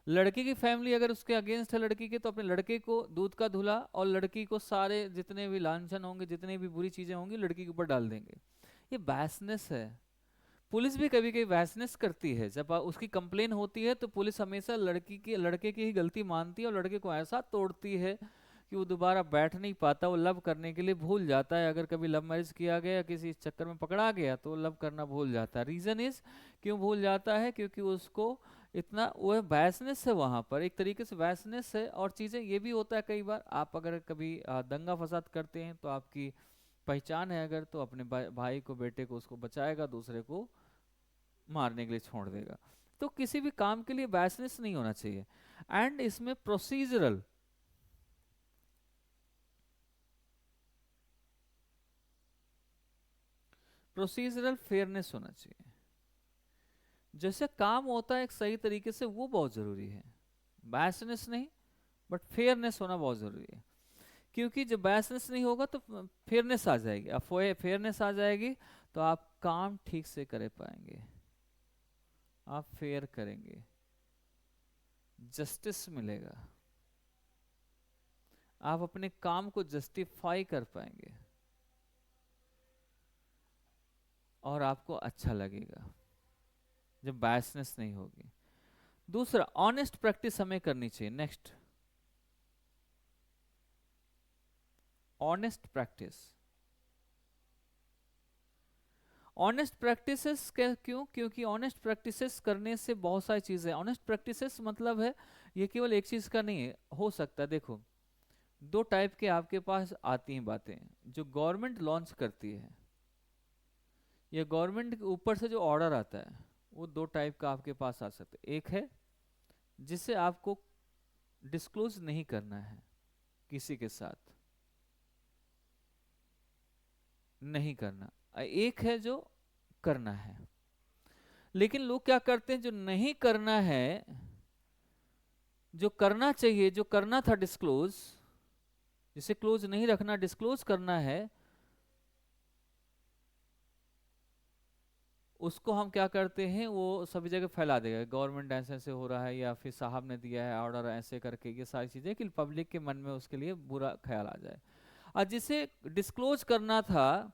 लड़की की फैमिली अगर उसके अगेंस्ट है लड़की के, तो अपने लड़के को दूध का धुला और लड़की को सारे जितने भी लांछन होंगे, जितनी भी बुरी चीजें होंगी लड़की के ऊपर डाल देंगे। ये बायसनेस है। पुलिस भी कभी कभी बायसनेस करती है, जब उसकी कंप्लेन होती है तो पुलिस हमेशा लड़के की ही गलती मानती है, और लड़के को ऐसा तोड़ती है कि वो दोबारा बैठ नहीं पाता, वो लव करने के लिए भूल जाता है, अगर कभी लव मैरिज किया गया किसी चक्कर में पकड़ा गया तो लव करना भूल जाता है। रीजन इज क्यों भूल जाता है, क्योंकि उसको इतना वो बायसनेस है, वहां पर एक तरीके से बायसनेस है। और चीजें ये भी होता है कई बार, आप अगर कभी दंगा फसाद करते हैं तो आपकी पहचान है अगर, तो अपने भाई को बेटे को उसको बचाएगा, दूसरे को मारने के लिए छोड़ देगा। तो किसी भी काम के लिए बायसनेस नहीं होना चाहिए। एंड इसमें प्रोसीजरल फेयरनेस होना चाहिए, जैसे काम होता है एक सही तरीके से, वो बहुत जरूरी है, बायसनेस नहीं, बट फेयरनेस होना बहुत जरूरी है। क्योंकि जब बायसनेस नहीं होगा तो फेयरनेस आ जाएगी, अब फेयरनेस आ जाएगी तो आप काम ठीक से कर पाएंगे, आप फेयर करेंगे, जस्टिस मिलेगा, आप अपने काम को जस्टिफाई कर पाएंगे और आपको अच्छा लगेगा जब बायसनेस नहीं होगी। दूसरा, ऑनेस्ट प्रैक्टिस हमें करनी चाहिए। Next, honest practice. Honest practices क्यों? क्योंकि ऑनेस्ट प्रैक्टिसेस करने से बहुत सारी चीजें, ऑनेस्ट प्रैक्टिसेस मतलब है ये केवल एक चीज का नहीं है, हो सकता है। देखो, दो टाइप के आपके पास आती हैं बातें, जो गवर्नमेंट लॉन्च करती है या गवर्नमेंट के ऊपर से जो ऑर्डर आता है, वो दो टाइप का आपके पास आ सकता है। एक है जिसे आपको डिस्क्लोज नहीं करना है किसी के साथ, नहीं करना। एक है जो करना है। लेकिन लोग क्या करते हैं, जो नहीं करना है, जो करना चाहिए, जो करना था डिस्क्लोज, जिसे क्लोज नहीं रखना, डिस्क्लोज करना है, उसको हम क्या करते हैं, वो सभी जगह फैला देगा, गवर्नमेंट ऐसे ऐसे हो रहा है, या फिर साहब ने दिया है ऑर्डर ऐसे करके, ये सारी चीजें कि पब्लिक के मन में उसके लिए बुरा ख्याल आ जाए। और जिसे डिस्क्लोज करना था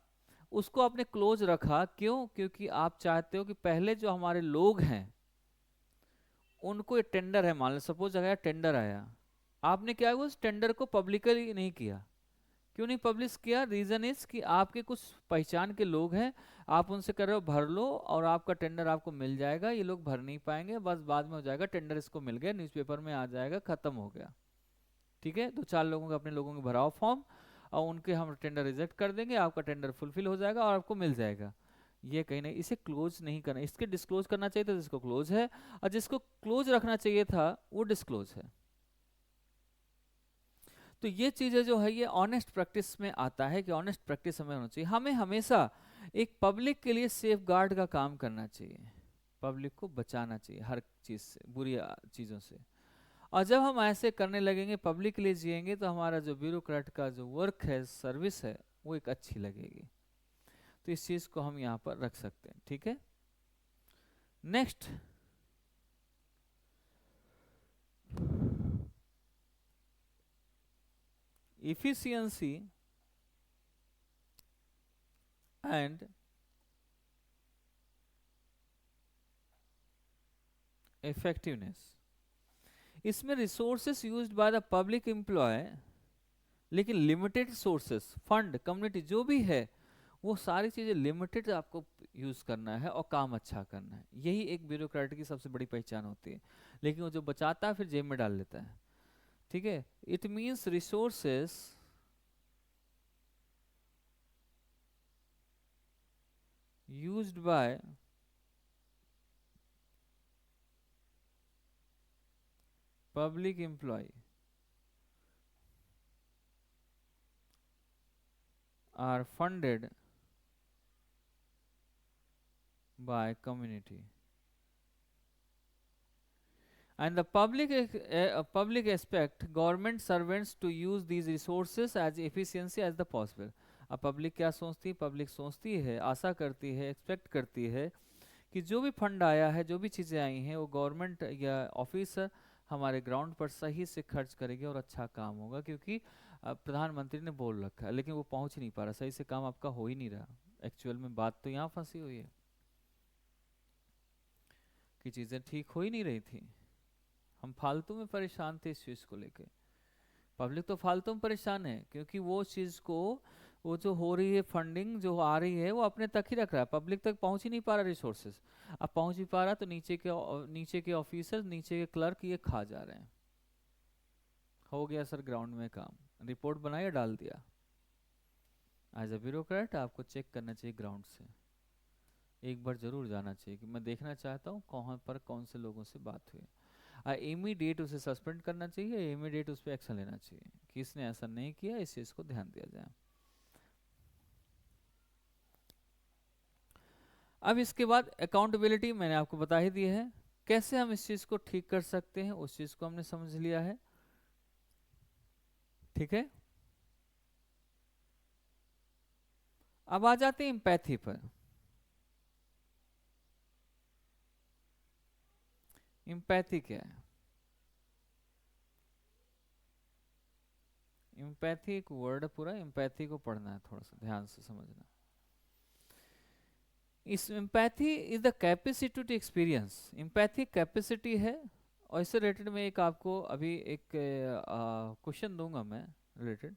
उसको आपने क्लोज रखा, क्यों? क्योंकि आप चाहते हो कि पहले जो हमारे लोग हैं उनको, ये टेंडर है, मान लो सपोज अगर टेंडर आया, आपने क्या हुआ, उस टेंडर को पब्लिकली नहीं किया। क्यों नहीं पब्लिश किया? रीजन इज कि आपके कुछ पहचान के लोग हैं, आप उनसे कर रहे हो भर लो और आपका टेंडर आपको मिल जाएगा। ये लोग भर नहीं पाएंगे, बस बाद में हो जाएगा, टेंडर इसको मिल गया, न्यूज़पेपर में आ जाएगा, खत्म हो गया। ठीक है, दो चार लोगों का, अपने लोगों के भराओ फॉर्म और उनके हम टेंडर रिजेक्ट कर देंगे, आपका टेंडर फुलफिल हो जाएगा और आपको मिल जाएगा। ये कहीं नहीं, इसे क्लोज नहीं करना, इसके डिस्क्लोज करना चाहिए था जिसको क्लोज है, और जिसको क्लोज रखना चाहिए था वो डिस्क्लोज है। तो ये चीजें जो है ये ऑनेस्ट प्रैक्टिस में आता है कि ऑनेस्ट प्रैक्टिस हमें होना चाहिए। हमें हमेशा एक पब्लिक के लिए सेफ गार्ड का काम करना चाहिए, पब्लिक को बचाना चाहिए हर चीज से, बुरी चीजों से। और जब हम ऐसे करने लगेंगे, पब्लिक के लिए जिएंगे, तो हमारा जो ब्यूरोक्रेट का जो वर्क है, सर्विस है, वो एक अच्छी लगेगी। तो इस चीज को हम यहाँ पर रख सकते हैं। ठीक है, नेक्स्ट, efficiency and effectiveness। इसमें resources used by the public employ, लेकिन लिमिटेड सोर्सेस, फंड, कम्युनिटी जो भी है, वो सारी चीजें लिमिटेड आपको यूज करना है और काम अच्छा करना है। यही एक ब्यूरोक्रेट की सबसे बड़ी पहचान होती है। लेकिन वो जो बचाता है फिर जेब में डाल लेता है। ठीक है, it means resources used by public employee are funded by community, and the public expect government servants to use these resources as efficiency as the possible। अब पब्लिक क्या सोचती है? पब्लिक सोचती है, आशा करती है, एक्सपेक्ट करती है कि जो भी फंड आया है, जो भी चीज़ें आई हैं, वो गवर्नमेंट या ऑफिसर हमारे ग्राउंड पर सही से खर्च करेंगे और अच्छा काम होगा। क्योंकि प्रधानमंत्री ने बोल रखा है, लेकिन वो पहुंच नहीं पा रहा, सही से काम आपका हो ही नहीं रहा। एक्चुअल में बात तो यहाँ फंसी हुई है कि चीज़ें ठीक हो ही नहीं रही थी। हम फालतू में परेशान थे इस चीज़ को लेके। पब्लिक तो फालतू में परेशान है, क्योंकि वो चीज़ को, वो जो हो रही है फंडिंग जो आ रही है, वो अपने तक ही रख रहा है, पब्लिक तक पहुंच ही नहीं पा रहा रिसोर्सेज। अब पहुंच ही पा रहा तो नीचे के ऑफिसर, नीचे के क्लर्क ये खा जा रहे हैं। हो गया सर ग्राउंड में काम, रिपोर्ट बनाया डाल दिया। एज ए ब्यूरोक्रेट आपको चेक करना चाहिए ग्राउंड से, एक बार जरूर जाना चाहिए कि मैं देखना चाहता हूँ कहाँ पर कौन से लोगों से बात हुई। इमीडिएट उसे सस्पेंड करना चाहिए, इमीडिएट उस पर एक्शन लेना चाहिए कि इसने ऐसा नहीं किया, इस चीज़ को ध्यान दिया जाए। अब इसके बाद अकाउंटेबिलिटी मैंने आपको बता ही दी है, कैसे हम इस चीज़ को ठीक कर सकते हैं उस चीज़ को हमने समझ लिया है। ठीक है, अब आ जाते हैं एम्पैथी पर। एम्पैथी क्या है? एम्पैथी एक वर्ड पूरा, एम्पैथी को पढ़ना है, थोड़ा सा ध्यान से समझना। इस empathy is the capacity to experience, empathy capacity है। और इससे रिलेटेड में एक आपको अभी एक क्वेश्चन दूंगा मैं रिलेटेड,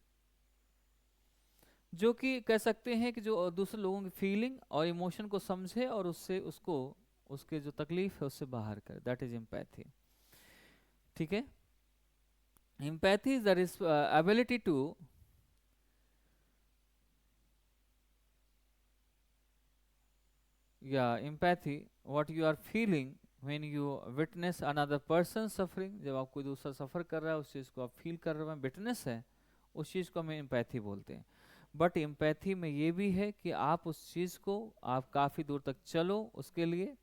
जो कि कह सकते हैं कि जो दूसरे लोगों की फीलिंग और इमोशन को समझे और उससे उसको, उसके जो तकलीफ है उससे बाहर करे, दैट इज एम्पैथी। ठीक है, empathy is the ability to empathy what you are feeling when you witness another person suffering। जब आप कोई दूसरा सफर कर रहा है, उस चीज को आप फील कर रहे हो, विटनेस है, उस चीज को हम एम्पैथी बोलते हैं। बट एम्पैथी में ये भी है कि आप उस चीज को, आप काफी दूर तक चलो उसके लिए,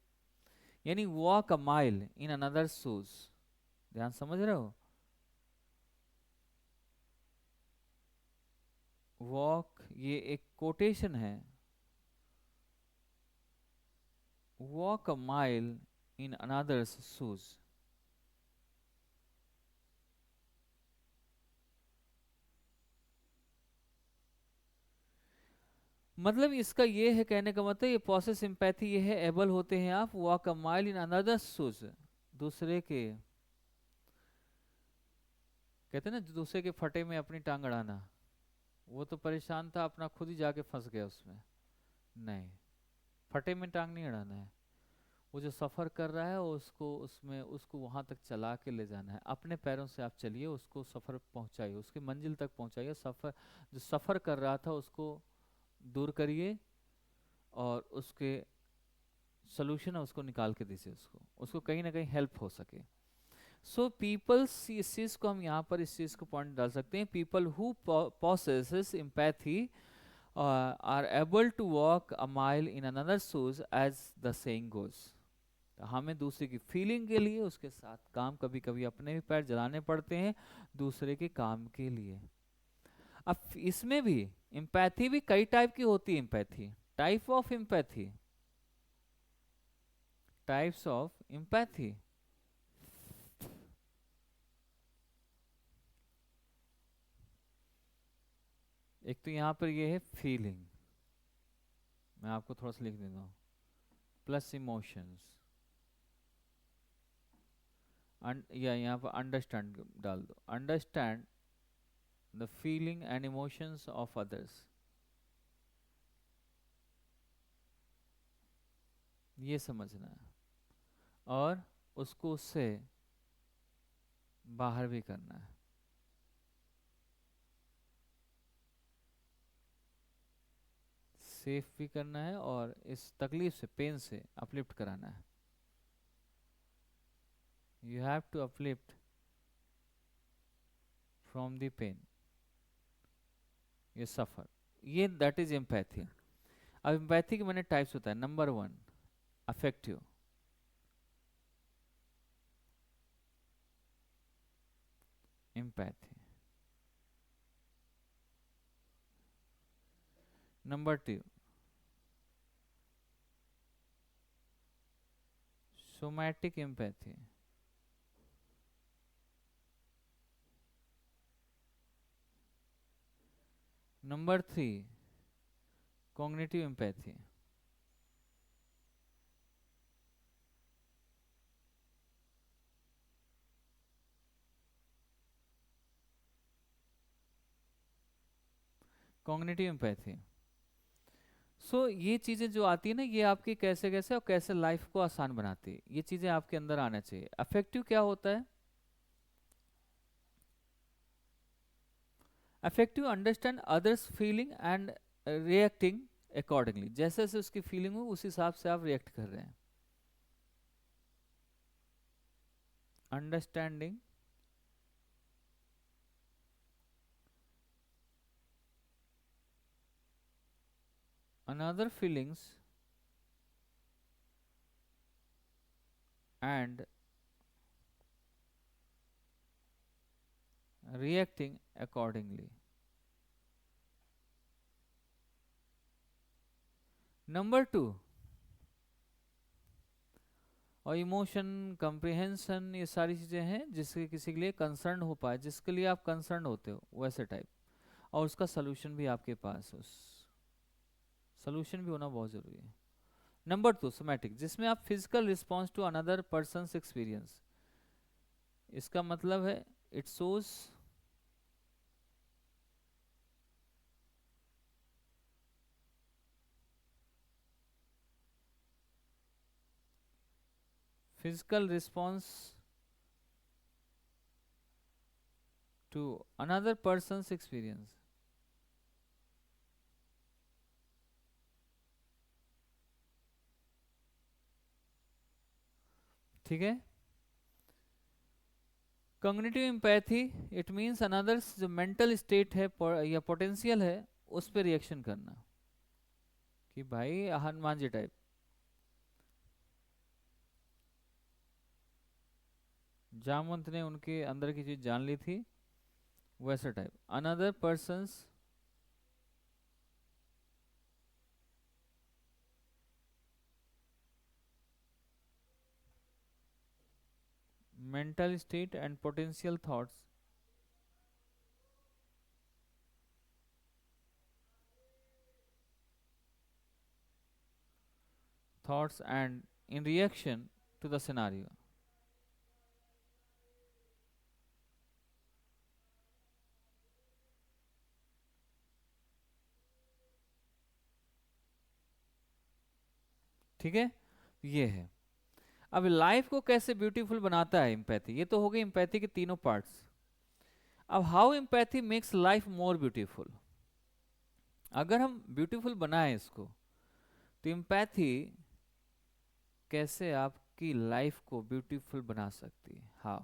यानी walk a mile in another shoes. ध्यान समझ रहे हो? वॉक ये एक कोटेशन है, वॉक अ माइल इन अनदर्स शूज। मतलब इसका ये है, कहने का मतलब ये प्रोसेस सिंपैथी ये है, एबल होते हैं आप walk a mile in another shoes, दूसरे के कहते हैं ना दूसरे के फटे में अपनी टांग अड़ाना, वो तो परेशान था, अपना खुद ही जाके फंस गया उसमें। नहीं, फटे में टांग नहीं अड़ाना है। वो जो सफ़र कर रहा है उसको उसमें उसको वहां तक चला के ले जाना है, अपने पैरों से आप चलिए, उसको सफ़र पहुंचाइए, उसकी मंजिल तक पहुंचाइए। सफ़र जो सफ़र कर रहा था उसको दूर करिए, और उसके सोल्यूशन है उसको निकाल के दीजिए, उसको उसको कहीं ना कहीं हेल्प हो सके। सो पीपल्स, इस चीज को हम यहाँ पर इस चीज को पॉइंट डाल सकते हैं, people who possesses empathy are able to walk a mile in another shoes, as the saying goes। हमें दूसरे की फीलिंग के लिए उसके साथ काम, कभी कभी अपने भी पैर जलाने पड़ते हैं दूसरे के काम के लिए। अब इसमें भी एम्पैथी भी कई टाइप की होती है। Empathy, type of empathy, types of empathy. एक तो यहाँ पर ये है फीलिंग, मैं आपको थोड़ा सा लिख देता हूँ, प्लस इमोशंस, या यहाँ पर अंडरस्टैंड डाल दो, understand the feeling and emotions of others, ये समझना है, और उसको उससे बाहर भी करना है, सेफ भी करना है, और इस तकलीफ से, पेन से अपलिफ्ट कराना है। You have to uplift from the pain you suffer, ये दैट इज एम्पैथी। अब एम्पैथी के मैंने टाइप्स होता है। Number 1 affective, empathy. Number 2 somatic empathy. Number 3 cognitive empathy. Cognitive empathy. So ये चीजें जो आती है ना, ये आपकी कैसे कैसे और कैसे लाइफ को आसान बनाती है, ये चीजें आपके अंदर आना चाहिए। अफेक्टिव क्या होता है? Affective understand others feeling and reacting accordingly, जैसे जैसे उसकी फीलिंग हो उस हिसाब से आप रिएक्ट कर रहे हैं। Understanding another feelings and reacting accordingly। Number 2, और इमोशन कंप्रिहेंशन, ये सारी चीजें हैं जिसके किसी के लिए कंसर्न हो पाए, जिसके लिए आप कंसर्न होते हो वैसे टाइप, और उसका सोल्यूशन भी आपके पास, उस सोल्यूशन भी होना बहुत जरूरी है। नंबर 2 सोमैटिक, जिसमें आप physical response to another person's experience, इसका मतलब है it shows physical response to another person's experience। ठीक है। Cognitive empathy, it means another जो मेंटल स्टेट है या पोटेंशियल है उस पर रिएक्शन करना, कि भाई हनुमान जी टाइप, जामवंत ने उनके अंदर की चीज जान ली थी, वैसा type. Another persons mental state and potential thoughts and in reaction to the scenario। ठीक है, ये है। अब लाइफ को कैसे ब्यूटीफुल बनाता है एम्पैथी, ये तो हो गई एम्पैथी के तीनों पार्ट्स। अब how empathy makes life more beautiful, अगर हम ब्यूटीफुल बनाए इसको, तो एम्पैथी कैसे आपकी लाइफ को ब्यूटीफुल बना सकती है। हाउ,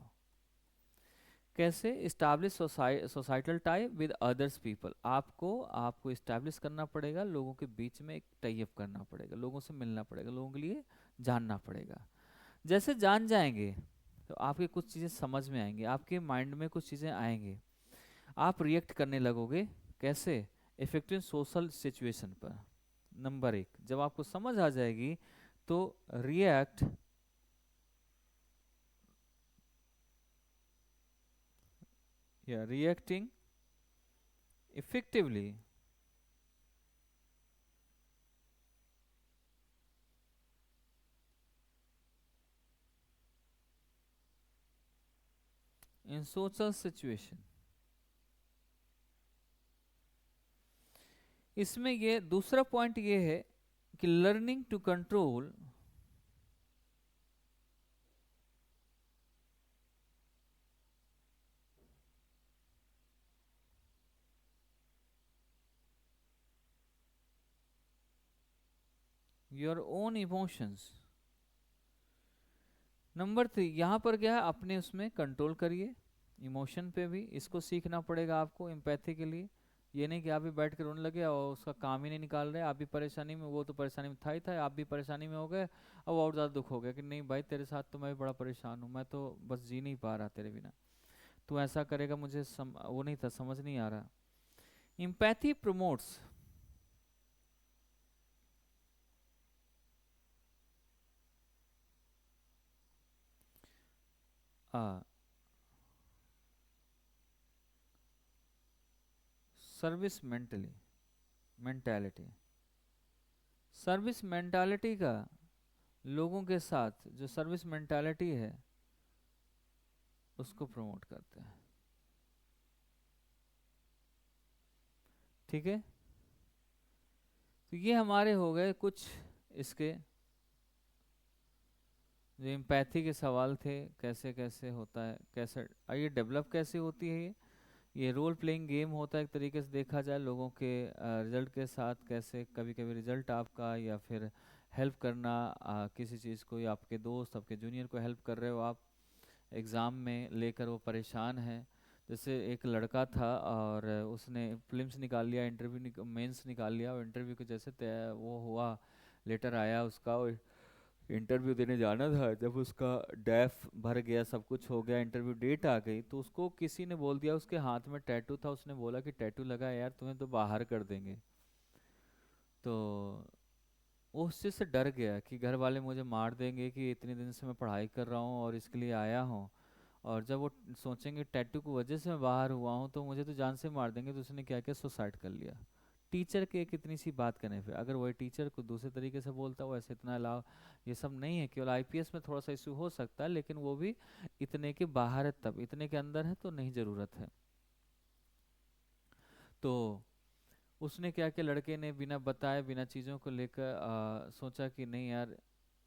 कैसे? Establish societal tie with others people, आपको आपको इस्टेब्लिश करना पड़ेगा, लोगों के बीच में एक टाई अप करना पड़ेगा, लोगों से मिलना पड़ेगा, लोगों के लिए जानना पड़ेगा। जैसे जान जाएंगे तो आपकी कुछ चीज़ें समझ में आएंगी, आपके माइंड में कुछ चीज़ें आएंगी, आप रिएक्ट करने लगोगे। कैसे? इफेक्टिव सोशल सिचुएशन पर। नंबर एक, जब आपको समझ आ जाएगी तो रिएक्ट या reacting effectively in social situation. इसमें ये दूसरा पॉइंट ये है कि learning to control your own emotions. Number three, यहाँ पर क्या है, अपने उसमें कंट्रोल करिए, इमोशन पे भी इसको सीखना पड़ेगा आपको एम्पैथी के लिए। ये नहीं कि आप भी बैठ कर रोने लगे और उसका काम ही नहीं निकाल रहे, आप भी परेशानी में, वो तो परेशानी में था, आप भी परेशानी में हो गए, अब और ज़्यादा दुख हो गया कि नहीं भाई तेरे साथ तो मैं भी बड़ा परेशान हूँ, मैं तो बस जी नहीं पा रहा तेरे बिना, तू ऐसा करेगा मुझे वो नहीं था, समझ नहीं आ रहा। Empathy promotes service mentality. Service mentality का, लोगों के साथ जो सर्विस मेंटालिटी है उसको प्रमोट करते हैं। ठीक है, तो ये हमारे हो गए कुछ इसके जो एम्पैथी के सवाल थे, कैसे कैसे होता है, कैसे ये डेवलप कैसे होती है। ये रोल प्लेइंग गेम होता है एक तरीके से देखा जाए, लोगों के रिजल्ट के साथ कैसे कभी कभी रिजल्ट आपका, या फिर हेल्प करना किसी चीज़ को, या आपके दोस्त आपके जूनियर को हेल्प कर रहे हो आप एग्ज़ाम में लेकर, वो परेशान है। जैसे एक लड़का था और उसने फिल्म्स निकाल लिया, इंटरव्यू मेंस निकाल लिया, और इंटरव्यू के जैसे वो हुआ, लेटर आया उसका, और इंटरव्यू देने जाना था, जब उसका डेफ भर गया, सब कुछ हो गया, इंटरव्यू डेट आ गई, तो उसको किसी ने बोल दिया, उसके हाथ में टैटू था, उसने बोला कि टैटू लगा है यार, तुम्हें तो बाहर कर देंगे। तो वो उस चीज़ से डर गया कि घर वाले मुझे मार देंगे, कि इतने दिन से मैं पढ़ाई कर रहा हूँ और इसके लिए आया हूँ, और जब वो सोचेंगे टैटू की वजह से मैं बाहर हुआ हूँ तो मुझे तो जान से मार देंगे, तो उसने क्या किया, सुसाइड कर लिया। टीचर के एक इतनी सी बात करने पे, अगर वही टीचर को दूसरे तरीके से बोलता, वो ऐसे इतना अलाव, ये सब नहीं है, केवल आईपीएस में थोड़ा सा इशू हो सकता है, लेकिन वो भी इतने के बाहर है, तब इतने के अंदर है तो नहीं ज़रूरत है। तो उसने क्या किया, लड़के ने बिना बताए, बिना चीज़ों को लेकर सोचा कि नहीं यार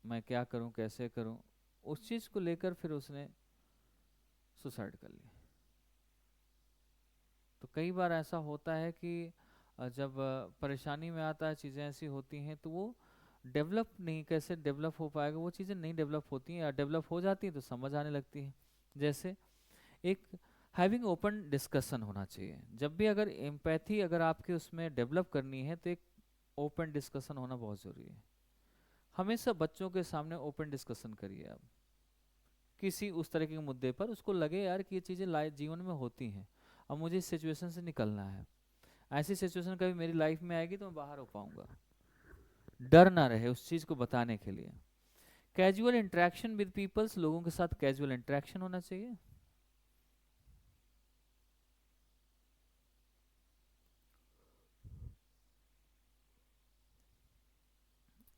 मैं क्या करूं, कैसे करूं, उस चीज़ को लेकर फिर उसने सुसाइड कर लिया। तो कई बार ऐसा होता है कि जब परेशानी में आता है, चीज़ें ऐसी होती हैं, तो वो डेवलप नहीं, कैसे डेवलप हो पाएगा, वो चीज़ें नहीं डेवलप होती हैं, या डेवलप हो जाती हैं तो समझ आने लगती है। जैसे एक हैविंग ओपन डिस्कशन होना चाहिए, जब भी अगर एम्पैथी अगर आपके उसमें डेवलप करनी है, तो एक ओपन डिस्कशन होना बहुत ज़रूरी है। हमेशा बच्चों के सामने ओपन डिस्कशन करिए आप, किसी उस तरह के मुद्दे पर, उसको लगे यार कि ये चीज़ें लाइफ जीवन में होती हैं, अब मुझे इस सिचुएशन से निकलना है, ऐसी सिचुएशन कभी मेरी लाइफ में आएगी तो मैं बाहर हो पाऊंगा, डर ना रहे उस चीज़ को बताने के लिए। कैजुअल इंटरेक्शन विद पीपल्स, लोगों के साथ कैजुअल इंटरेक्शन होना चाहिए।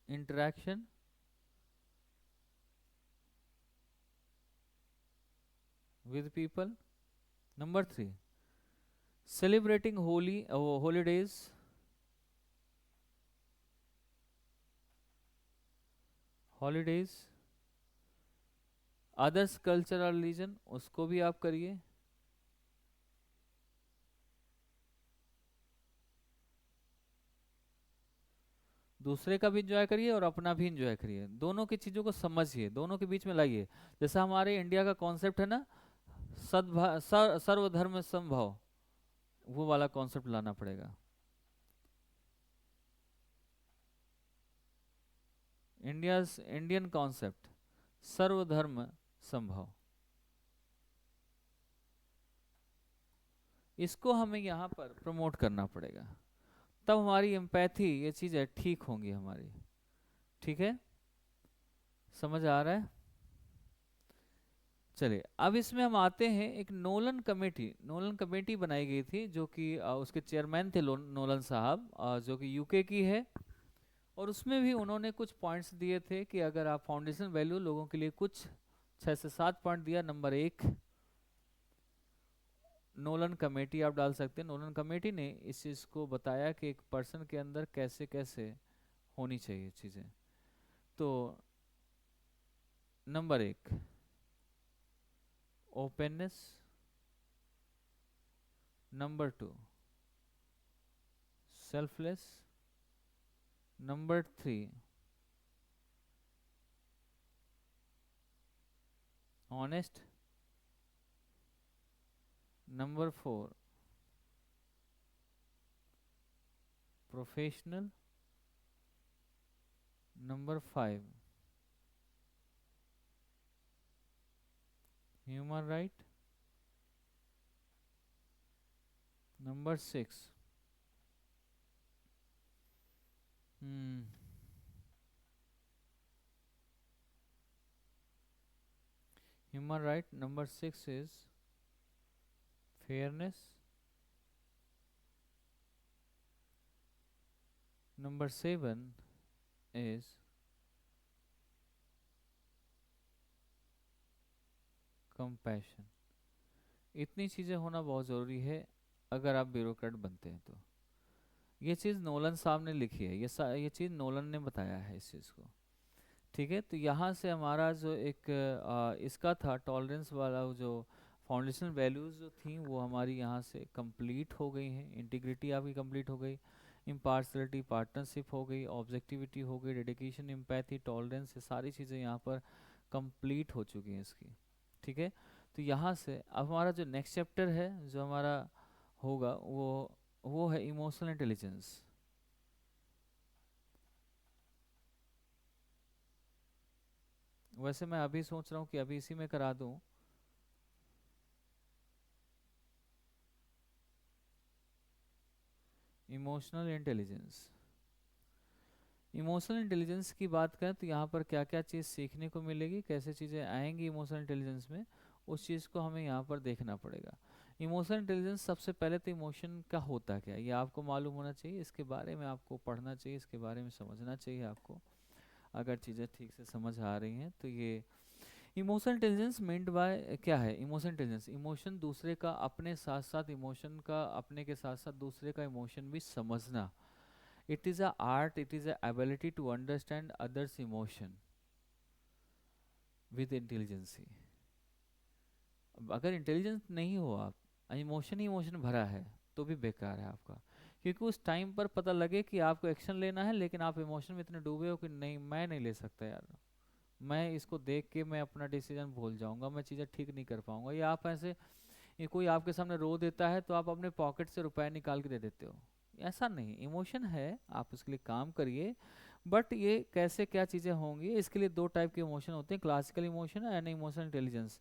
Interaction with people. Number three, celebrating holidays holidays, others culture और रिलीजन उसको भी आप करिए। दूसरे का भी इंजॉय करिए और अपना भी इंजॉय करिए, दोनों की चीज़ों को समझिए, दोनों के बीच में लाइए। जैसा हमारे इंडिया का कॉन्सेप्ट है ना, सर्वधर्म समभाव, वो वाला कॉन्सेप्ट लाना पड़ेगा। इंडियन कॉन्सेप्ट सर्वधर्म संभव, इसको हमें यहाँ पर प्रमोट करना पड़ेगा, तब हमारी एम्पैथी ये चीज़ें ठीक होंगी हमारी। ठीक है, समझ आ रहा है? चलिए अब इसमें हम आते हैं, एक नोलन कमेटी बनाई गई थी, जो कि उसके चेयरमैन थे नोलन साहब, जो कि यूके की है। और उसमें भी उन्होंने कुछ पॉइंट्स दिए थे कि अगर आप फाउंडेशन वैल्यू लोगों के लिए कुछ 6 से 7 पॉइंट दिया। नंबर 1, नोलन कमेटी आप डाल सकते हैं। नोलन कमेटी ने इस चीज़ को बताया कि एक पर्सन के अंदर कैसे कैसे होनी चाहिए चीज़ें। तो number 1, openness. Number 2, selfless. Number 3, honest. Number 4, professional. Number 5, human right. Number 6, human right. Number 6 is fairness. Number 7 is compassion. इतनी चीज़ें होना बहुत ज़रूरी है अगर आप ब्यूरोक्रेट बनते हैं तो। ये चीज़ नोलन साहब ने लिखी है, ये चीज़ नोलन ने बताया है इस चीज़ को। ठीक है, तो यहाँ से हमारा जो एक इसका था टॉलरेंस वाला, जो फाउंडेशन वैल्यूज़ जो थी वो हमारी यहाँ से कंप्लीट हो गई हैं। इंटीग्रिटी आपकी कंप्लीट हो गई, इम्पार्शलिटी, पार्टनरशिप हो गई, ऑब्जेक्टिविटी हो गई, डेडिकेशन, एम्पैथी, टॉलरेंस, ये सारी चीज़ें यहाँ पर कंप्लीट हो चुकी हैं इसकी। ठीक है, तो यहाँ से अब हमारा जो नेक्स्ट चैप्टर है जो हमारा होगा वो है इमोशनल इंटेलिजेंस। वैसे मैं अभी सोच रहा हूँ कि अभी इसी में करा दूँ। इमोशनल इंटेलिजेंस, इमोशनल इंटेलिजेंस की बात करें तो यहाँ पर क्या क्या चीज़ सीखने को मिलेगी, कैसे चीज़ें आएंगी इमोशनल इंटेलिजेंस में, उस चीज़ को हमें यहाँ पर देखना पड़ेगा। इमोशनल इंटेलिजेंस सबसे पहले तो इमोशन का होता क्या है ये आपको मालूम होना चाहिए, इसके बारे में आपको पढ़ना चाहिए, इसके बारे में समझना चाहिए आपको। अगर चीज़ें ठीक से समझ आ रही हैं तो ये इमोशनल इंटेलिजेंस मेंट बाय क्या है। इमोशनल इंटेलिजेंस, इमोशन दूसरे का अपने साथ साथ, इमोशन का अपने के साथ साथ दूसरे का इमोशन भी समझना। It is a art, it is a ability to understand others' emotion with intelligence। अगर इंटेलिजेंस नहीं हो, आप इमोशन ही इमोशन भरा है तो भी बेकार है आपका, क्योंकि उस टाइम पर पता लगे कि आपको एक्शन लेना है लेकिन आप इमोशन में इतने डूबे हो कि नहीं मैं नहीं ले सकता यार, मैं इसको देख के मैं अपना डिसीजन भूल जाऊंगा, मैं चीज़ें ठीक नहीं कर पाऊंगा। या आप ऐसे, ये कोई आपके सामने रो देता है तो आप अपने पॉकेट से रुपए निकाल के दे देते हो, ऐसा नहीं। इमोशन है, आप उसके लिए काम करिए, बट ये कैसे क्या चीज़ें होंगी, इसके लिए 2 टाइप के इमोशन होते हैं, classical emotion and emotional intelligence.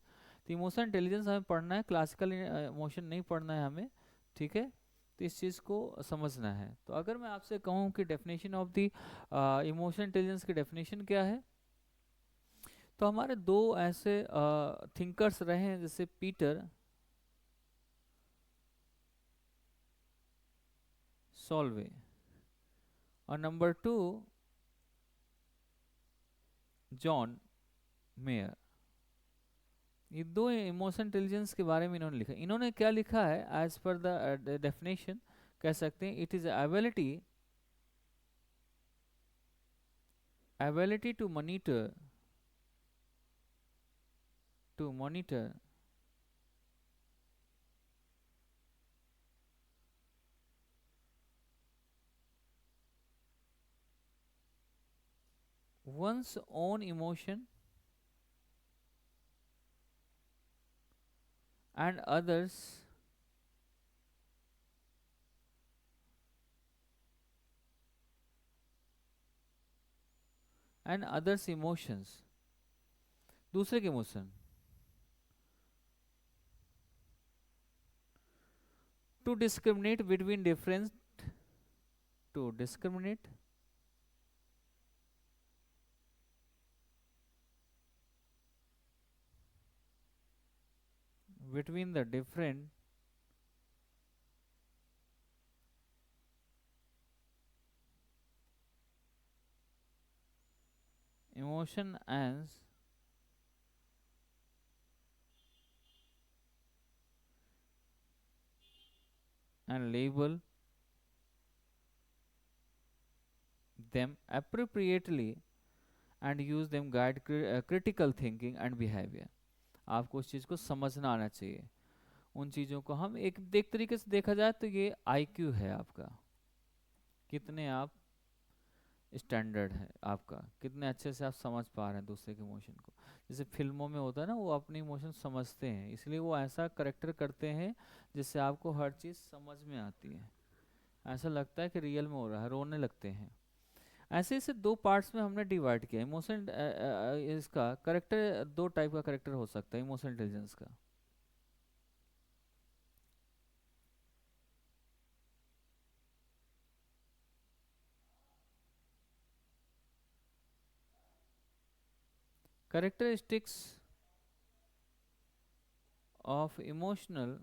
तो इमोशनल इंटेलिजेंस हमें पढ़ना है, क्लासिकल इमोशन नहीं पढ़ना है हमें। ठीक है, तो इस चीज़ को समझना है। तो अगर मैं आपसे कहूँ कि definition of the emotional intelligence की डेफिनेशन क्या है, तो हमारे 2 ऐसे थिंकर्स रहे हैं, जैसे पीटर सॉल्वे और नंबर 2 जॉन मेयर। ये 2 इमोशन इंटेलिजेंस के बारे में इन्होंने लिखा। इन्होंने क्या लिखा है, एज पर द डेफिनेशन कह सकते हैं, it is ability ability to monitor one's own emotion and others emotions, दूसरे के emotion, to discriminate between different to discriminate between the different emotion and label them appropriately and use them guide critical thinking and behavior. आपको उस चीज़ को समझना आना चाहिए। उन चीज़ों को हम एक तरीके से देखा जाए तो ये आईक्यू है आपका, कितने आप स्टैंडर्ड है आपका, कितने अच्छे से आप समझ पा रहे हैं दूसरे के इमोशन को। जैसे फिल्मों में होता है ना, वो अपने इमोशन समझते हैं, इसलिए वो ऐसा करेक्टर करते हैं जिससे आपको हर चीज़ समझ में आती है, ऐसा लगता है कि रियल में हो रहा है, रोने लगते हैं। ऐसे इसे दो पार्ट्स में हमने डिवाइड किया। इमोशन इसका करेक्टर, दो टाइप का करेक्टर हो सकता है इमोशनल इंटेलिजेंस का। Characteristics of emotional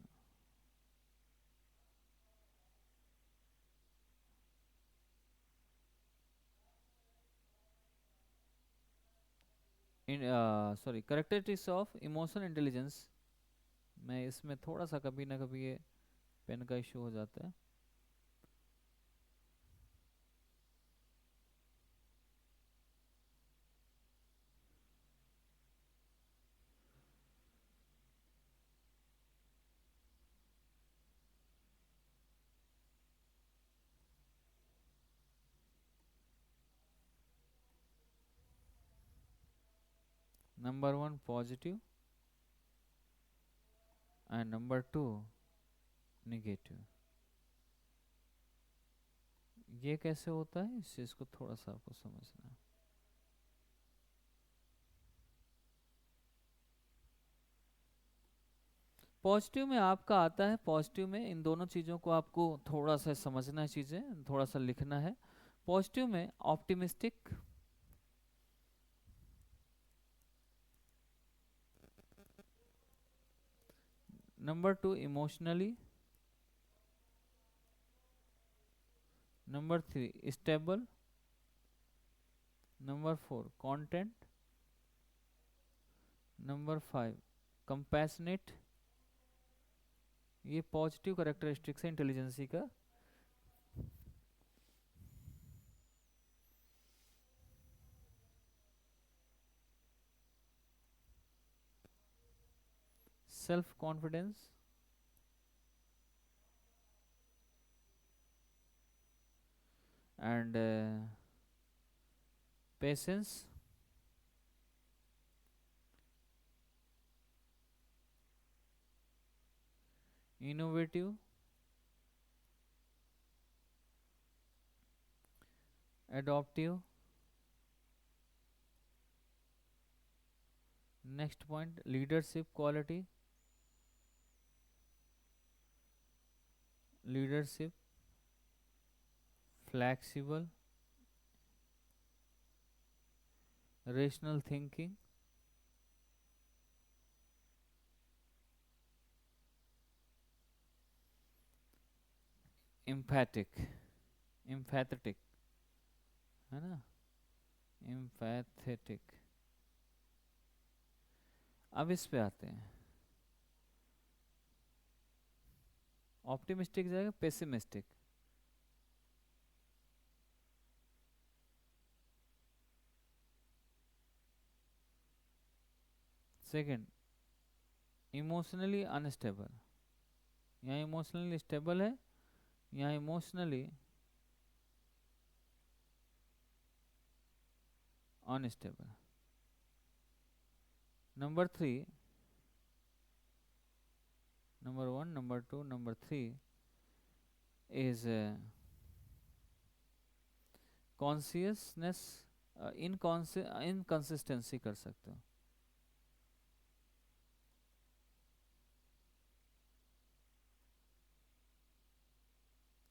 characteristics of emotional intelligence, मैं इसमें थोड़ा सा कभी ना कभी ये पेन का इशू हो जाता है। Number 1 positive and number 2 negative. ये कैसे होता है, इस चीज को थोड़ा सा आपको समझना है। पॉजिटिव में आपका आता है, पॉजिटिव में इन दोनों चीज़ों को आपको थोड़ा सा समझना है, चीज़ें थोड़ा सा लिखना है। पॉजिटिव में optimistic, number 2 emotionally, number 3 stable, number 4 content, number 5 compassionate. ये पॉजिटिव कैरेक्टरिस्टिक्स है इंटेलिजेंसी का। Self confidence and patience, innovative, adaptive. Next point leadership quality, leadership, flexible, rational thinking, empathic, empathetic है ना, एम्पैथेटिक। अब इस पे आते हैं। ऑप्टिमिस्टिक जाएगा पेसिमिस्टिक, सेकंड, इमोशनली अनस्टेबल, यहाँ इमोशनली स्टेबल है, यहाँ emotionally unstable. Number 3, number 1, number 2, number 3 is consciousness, inconsistency कर सकते हो।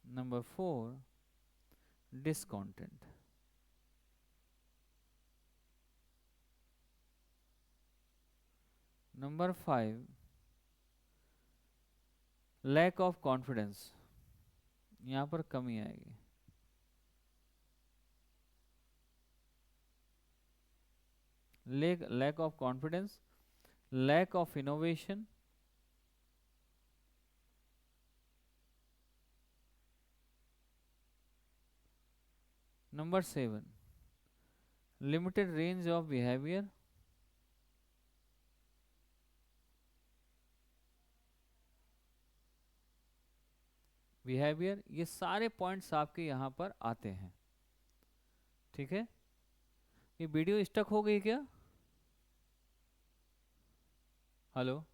Number 4, discontent. Number 5, lack of confidence, यहाँ पर कमी आएगी। Lack of confidence, lack of innovation, number 7, limited range of behaviour, ये सारे पॉइंट्स आपके यहाँ पर आते हैं। ठीक है, ये वीडियो स्टक हो गई क्या? हेलो।